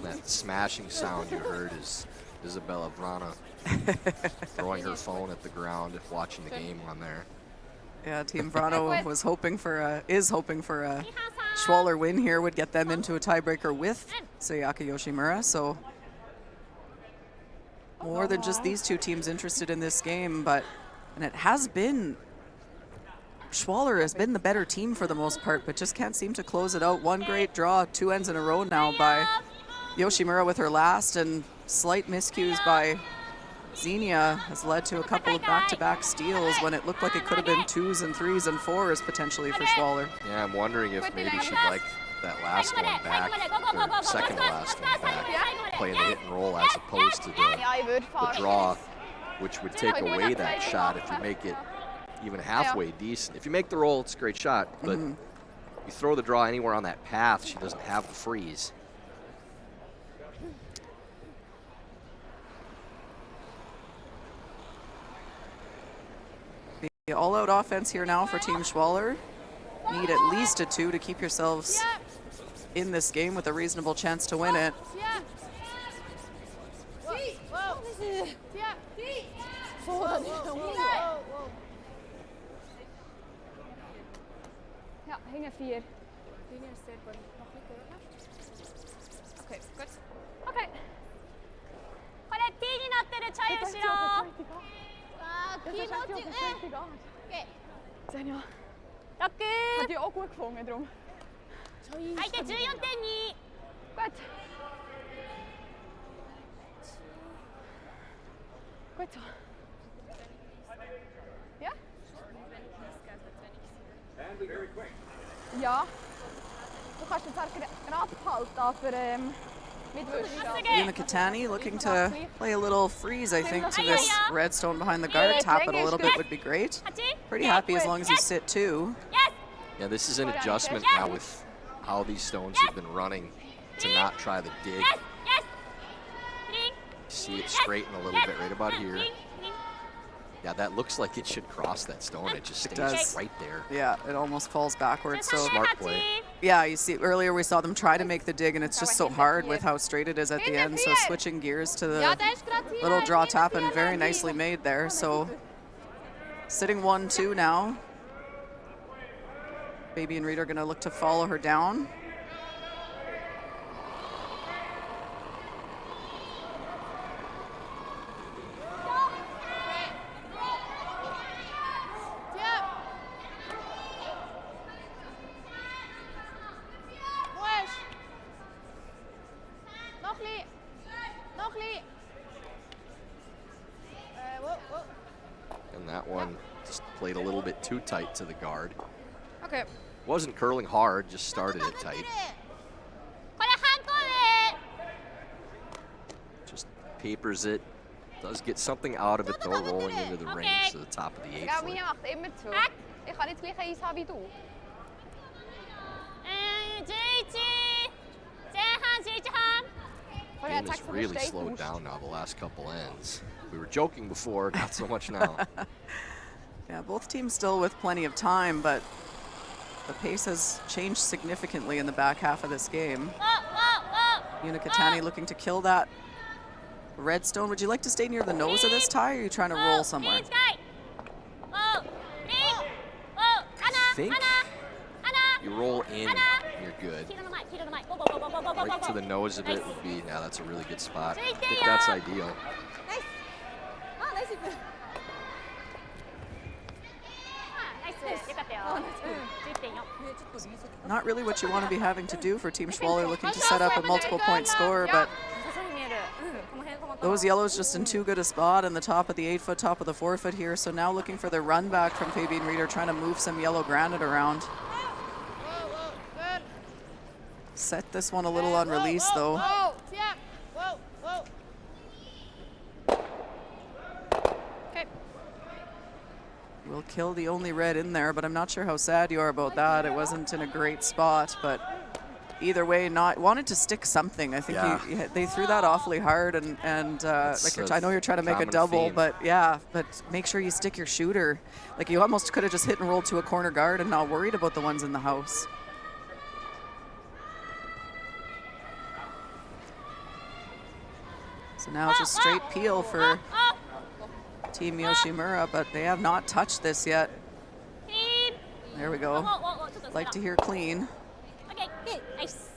That smashing sound you heard is Isabella Vrana throwing her phone at the ground, watching the game on there. Yeah, Team Vrano was hoping for a Schwaller win here, would get them into a tiebreaker with Sayaka Yoshimura. So more than just these two teams interested in this game, and it has been, Schwaller has been the better team for the most part, but just can't seem to close it out. One great draw, 2 ends in a row now by Yoshimura with her last, and slight miscues by Xenia has led to a couple of back-to-back steals when it looked like it could have been 2s and 3s and 4s potentially for Schwaller. Yeah, I'm wondering if maybe she'd like that last one back, or second to last one back, playing the hit and roll as opposed to the draw, which would take away that shot if you make it even halfway decent. If you make the roll, it's a great shot, but you throw the draw anywhere on that path, she doesn't have the freeze. The all-out offense here now for Team Schwaller. Need at least a 2 to keep yourselves in this game with a reasonable chance to win it. Ja, hingen 4. Oké, goed. Oké. これ T になってる茶色後ろ。Ah,気持ちいい。Oké. Daniel. 6. Had je ook goed gevonden, Droom? 相手14.2. Goed. Goed zo. Ja? Ja. Du kannst jetzt auch gerade halten, aber mit Yuna Katani looking to play a little freeze, I think, to this redstone behind the guard. Tap it a little bit would be great. Pretty happy as long as you sit 2. Yeah, this is an adjustment now with how these stones have been running to not try the dig. See it straighten a little bit right about here. Yeah, that looks like it should cross that stone. It just stays right there. Yeah, it almost falls backwards. So smart play. Yeah, you see earlier we saw them try to make the dig, and it's just so hard with how straight it is at the end. So switching gears to the little draw tap, and very nicely made there. So sitting 1-2 now. Baby and Reed are going to look to follow her down. And that one just played a little bit too tight to the guard. Okay. Wasn't curling hard, just started it tight. Just papers it. Does get something out of it though, rolling into the range to the top of the 8th. Ja, Mia macht immer zu. Ich kann nicht gleich Eis haben wie du. 11. Game has really slowed down now the last couple ends. We were joking before, not so much now. Yeah, both teams still with plenty of time, but the pace has changed significantly in the back half of this game. Yuna Katani looking to kill that redstone. Would you like to stay near the nose of this tie, or are you trying to roll somewhere? I think you roll in, you're good. Right to the nose of it would be, yeah, that's a really good spot. I think that's ideal. Not really what you want to be having to do for Team Schwaller, looking to set up a multiple point score, but those yellows just in too good a spot in the top of the 8-foot, top of the 4-foot here. So now looking for the run back from Fabian Reeder, trying to move some yellow granite around. Set this one a little on release though. will kill the only red in there, but I'm not sure how sad you are about that. It wasn't in a great spot, but either way, wanted to stick something. I think they threw that awfully hard, and like I know you're trying to make a double, theme. but make sure you stick your shooter. Like you almost could have just hit and rolled to a corner guard and not worried about the ones in the house. So now it's a straight peel for Team Yoshimura, but they have not touched this yet. There we go. Like to hear clean. Okay, nice.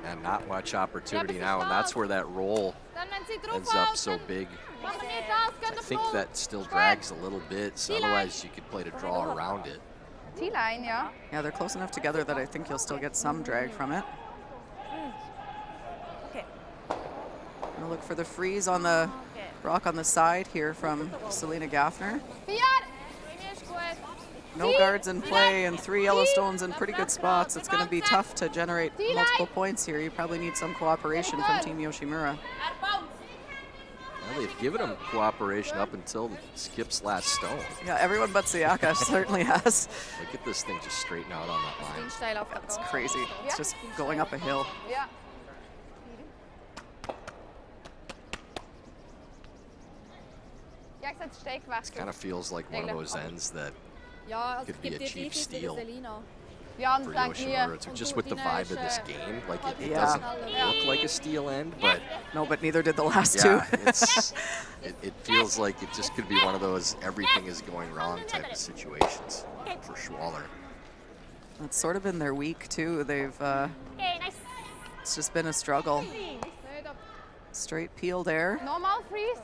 And not much opportunity now, and that's where that roll ends up so big. I think that still drags a little bit, so otherwise you could play to draw around it. T-line, yeah. Yeah, they're close enough together that I think you'll still get some drag from it. Gonna look for the freeze on the rock on the side here from Selena Gaffner. No guards in play and 3 Yellowstones in pretty good spots. It's going to be tough to generate multiple points here. You probably need some cooperation from Team Yoshimura. Well, they've given them cooperation up until the skip's last stone. Yeah, everyone but Sayaka certainly has. Look at this thing just straighten out on that line. That's crazy. It's just going up a hill. Yeah. It kind of feels like one of those ends that could be a cheap steal for Yoshimura, just with the vibe of this game. Like it doesn't look like a steal end, but no, but neither did the last two. it feels like it just could be one of those everything is going wrong type of situations for Schwaller. That's sort of been their week too. They've it's just been a struggle. Straight peel there. Normal freeze.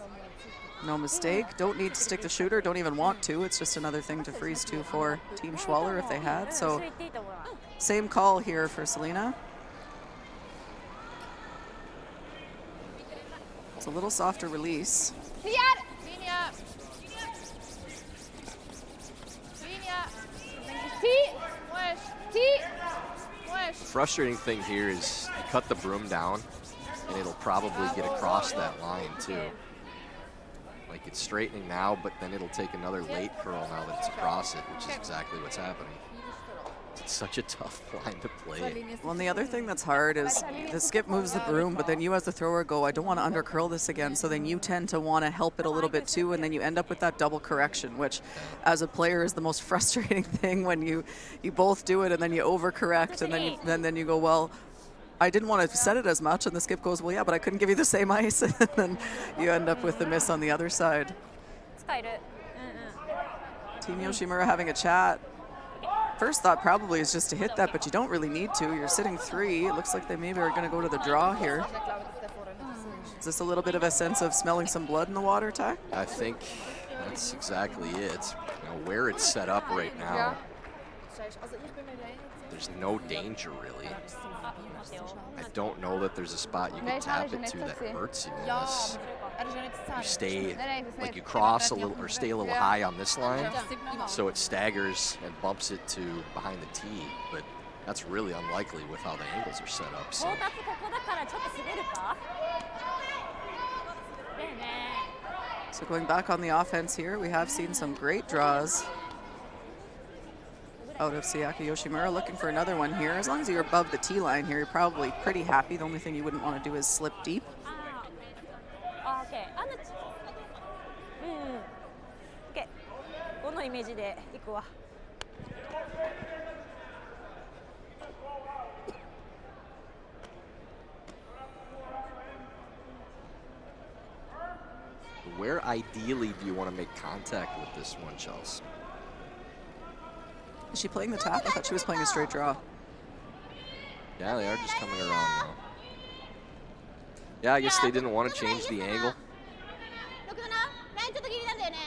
No mistake. Don't need to stick the shooter. Don't even want to. It's just another thing to freeze to for Team Schwaller if they had. So same call here for Selena. It's a little softer release. The frustrating thing here is you cut the broom down and it'll probably get across that line too. Like it's straightening now, but then it'll take another late curl now that it's across it, which is exactly what's happening. It's such a tough line to play. Well, and the other thing that's hard is the skip moves the broom, but then you as the thrower go, I don't want to under curl this again, so then you tend to want to help it a little bit too, and then you end up with that double correction, which as a player is the most frustrating thing when you both do it and then you overcorrect, and then you go, well, I didn't want to set it as much, and the skip goes, well, yeah, but I couldn't give you the same ice, and then you end up with the miss on the other side. Team Yoshimura having a chat. First thought probably is just to hit that, but you don't really need to. You're sitting 3. It looks like they maybe are going to go to the draw here. Is this a little bit of a sense of smelling some blood in the water, Ty? I think that's exactly it. You know, where it's set up right now, there's no danger really. I don't know that there's a spot you can tap it to that hurts you unless you stay, like you cross a little or stay a little high on this line, so it staggers and bumps it to behind the tee, but that's really unlikely with how the angles are set up. So going back on the offense here, we have seen some great draws out of Sayaka Yoshimura, looking for another one here. As long as you're above the tee line here, you're probably pretty happy. The only thing you wouldn't want to do is slip deep. Where ideally do you want to make contact with this one, Chelsea? Is she playing the tap? I thought she was playing a straight draw. Yeah, they are just coming around now. Yeah, I guess they didn't want to change the angle.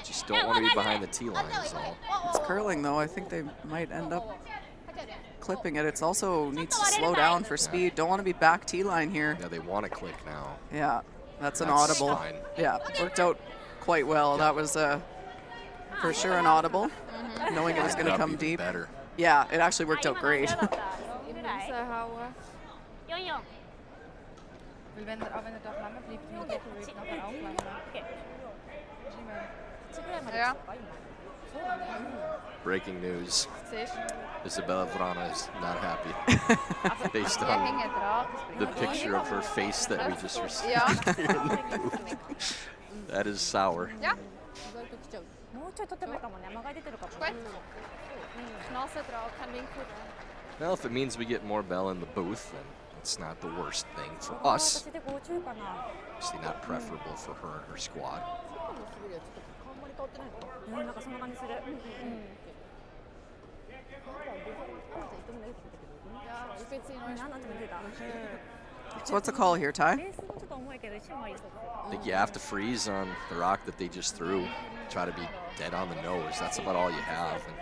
Just don't want to be behind the tee line is all. It's curling though. I think they might end up clipping it. It's also needs to slow down for speed. Don't want to be back tee line here. Yeah, they want to click now. Yeah, that's an audible. Fine. Yeah, worked out quite well. Yeah. That was for sure an audible, knowing it was going to come deep. Better. Yeah, it actually worked out great. Ja. Breaking news. Siehst Isabella Vrana is not happy based du? on Hängen dran. the picture of her face that we just received. Ja. That is sour. Ja. もうちょい取ってもいいかもね。曲がり出てるかも。 Gut. Nase dran, kein Winkel. Well, if it means we get more Bell in the booth, then it's not the worst thing for us. 私で50かな。 Obviously not preferable for her and her squad. なんかそんな感じする。So what's the call here, Ty? I think you have to freeze on the rock that they just threw. Try to be dead on the nose. That's about all you have. And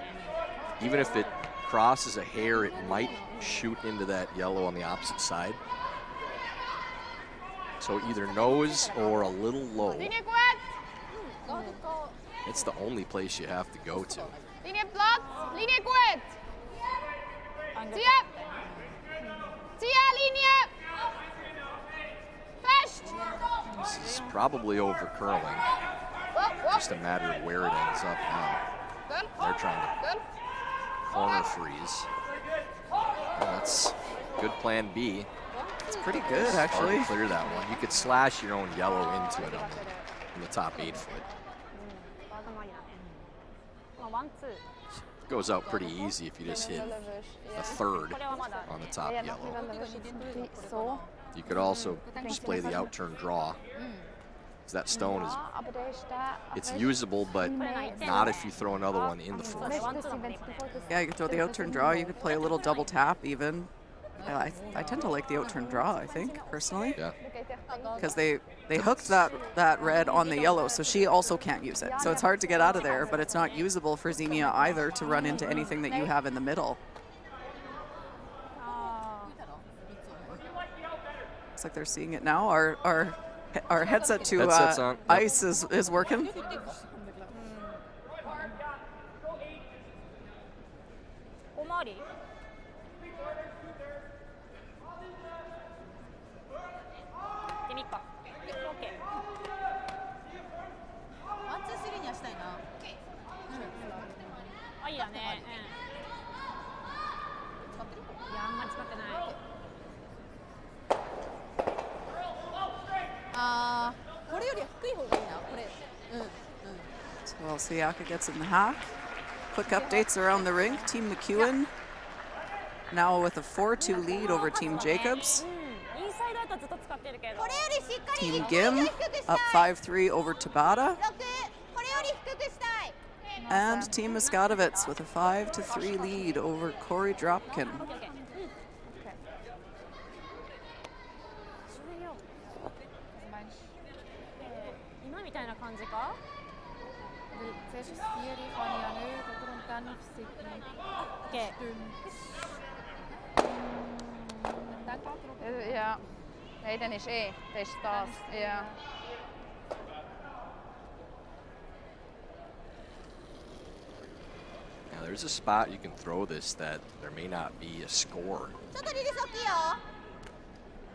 even if it crosses a hair, it might shoot into that yellow on the opposite side. So either nose or a little low. It's the only place you have to go to. Linie Platz, Linie gut. Zieh. Zieh, Linie. Fest. This is probably over curling. Just a matter of where it ends up now. They're trying to corner freeze. Well, that's good plan B. It's pretty good, actually. Hard to clear that one. You could slash your own yellow into it on the top 8 foot. Goes out pretty easy if you just hit a third on the top yellow. You could also just play the outturn draw. That stone is, it's usable, but not if you throw another one in the fourth. Yeah, you could throw the outturn draw. You could play a little double tap even. I tend to like the outturn draw, I think, personally. Yeah. Because they hooked that red on the yellow, so she also can't use it. So it's hard to get out of there, but it's not usable for Xenia either to run into anything that you have in the middle. Looks like they're seeing it now. Our headset to ice is working. Well, Sayaka gets in the hack. Quick updates around the rink. Team McEwen now with a 4-2 lead over Team Jacobs. Team Gim up 5-3 over Tabata. And Team Muskatovitz with a 5-3 lead over Corey Dropkin. Zuerst ist 4, kann ich ja nicht, oder? Und dann auf 7. Okay. Ja. Nein, dann ist das ist das. Ja. Now there's a spot you can throw this that there may not be a score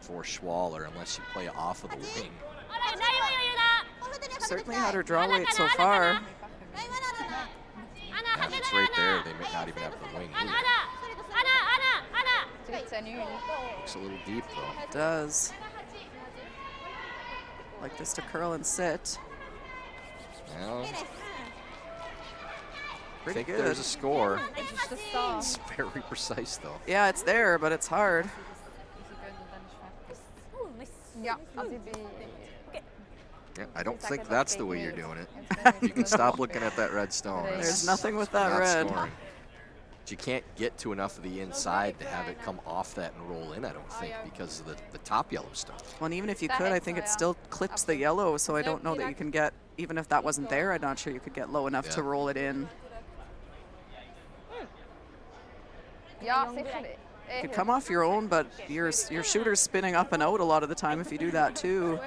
for Schwaller unless you play off of the wing. Certainly had her draw weight so far. Yeah, it's right there. They may not even have the wing either. Looks a little deep though. It does. Like this to curl and sit. Well, pretty good. Good. There's a score. It's very precise though. Yeah, it's there, but it's hard. Ja, also ich bin... Yeah, I don't think that's the way you're doing it. You can stop looking at that red stone. There's nothing with that red. Scoring. But you can't get to enough of the inside to have it come off that and roll in, I don't think, because of the top yellow stone. Well, and even if you could, I think it still clips the yellow, so I don't know that you can get, even if that wasn't there, I'm not sure you could get low enough to roll it in. Ja, sicher. You could come off your own, but your shooter's spinning up and out a lot of the time if you do that too.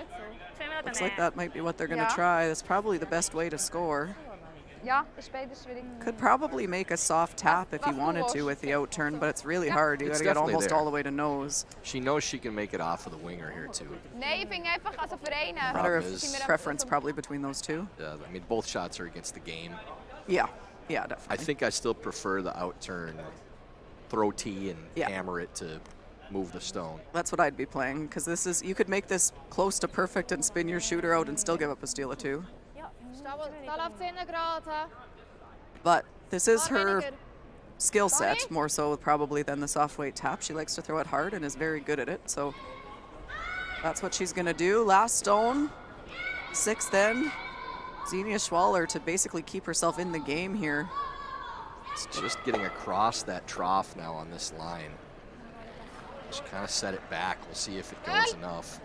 Looks like that might be what they're going to try. That's probably the best way to score. Ja, ist beide schwierig. Could probably make a soft tap if you wanted to with the out turn, but it's really hard. You got It's to get definitely almost there. all the way to nose. She knows she can make it off of the winger here too. Nee, ik vind einfach, also für einen. Matter of Problem is- preference probably between those two. Yeah, I mean both shots are against the game. Yeah, yeah, definitely. I think I still prefer the out turn, throw tee and hammer it to move the stone. That's what I'd be playing, because this is, you could make this close to perfect and spin your shooter out and still give up a steal or two. Da läuft 10 Grad. But this is her skill set more so probably than the soft weight tap. She likes to throw it hard and is very good at it. So that's what she's going to do. Last stone, 6th end. Xenia Schwaller to basically keep herself in the game here. It's just getting across that trough now on this line. Just kind of set it back. We'll see if it goes enough.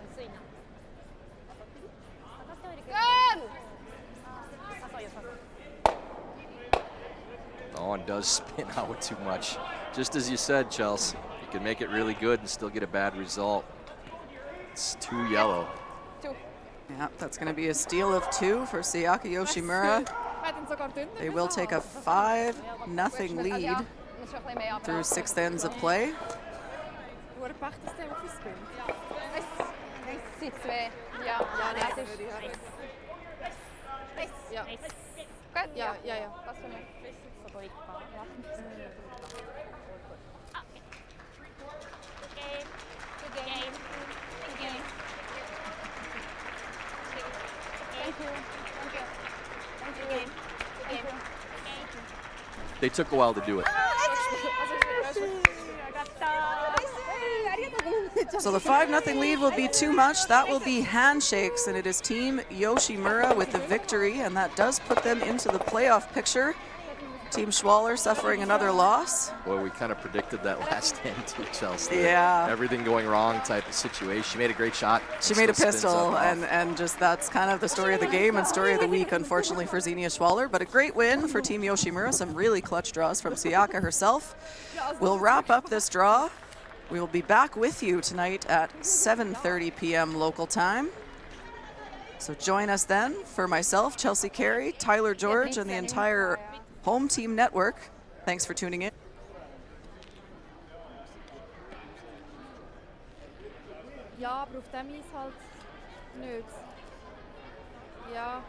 Oh, and does spin out too much. Just as you said, Chelsea, you can make it really good and still get a bad result. It's too yellow. Yeah, that's going to be a steal of 2 for Sayaka Yoshimura. They will take a 5-0 lead through 6th ends of play. They took a while to do it. So the 5-0 lead will be too much. That will be handshakes, and it is Team Yoshimura with the victory, and that does put them into the playoff picture. Team Schwaller suffering another loss. Well, we kind of predicted that last end too, Chelsea. Yeah. Everything going wrong type of situation. She made a great shot. She made a pistol, and just that's kind of the story of the game and story of the week, unfortunately, for Xenia Schwaller. But a great win for Team Yoshimura. Some really clutch draws from Sayaka herself. We'll wrap up this draw. We will be back with you tonight at 7:30 p.m. local time. So join us then. For myself, Chelsea Carey, Tyler George, and the entire Home Team Network. Thanks for tuning in. Ja, aber auf dem Eis halt nicht. Ja.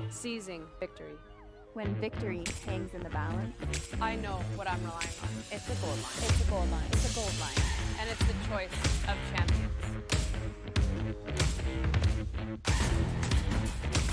Seizing victory. When victory hangs in the balance. I know what I'm relying on. It's a gold line. It's a gold line. It's a gold line. And it's the choice of champions.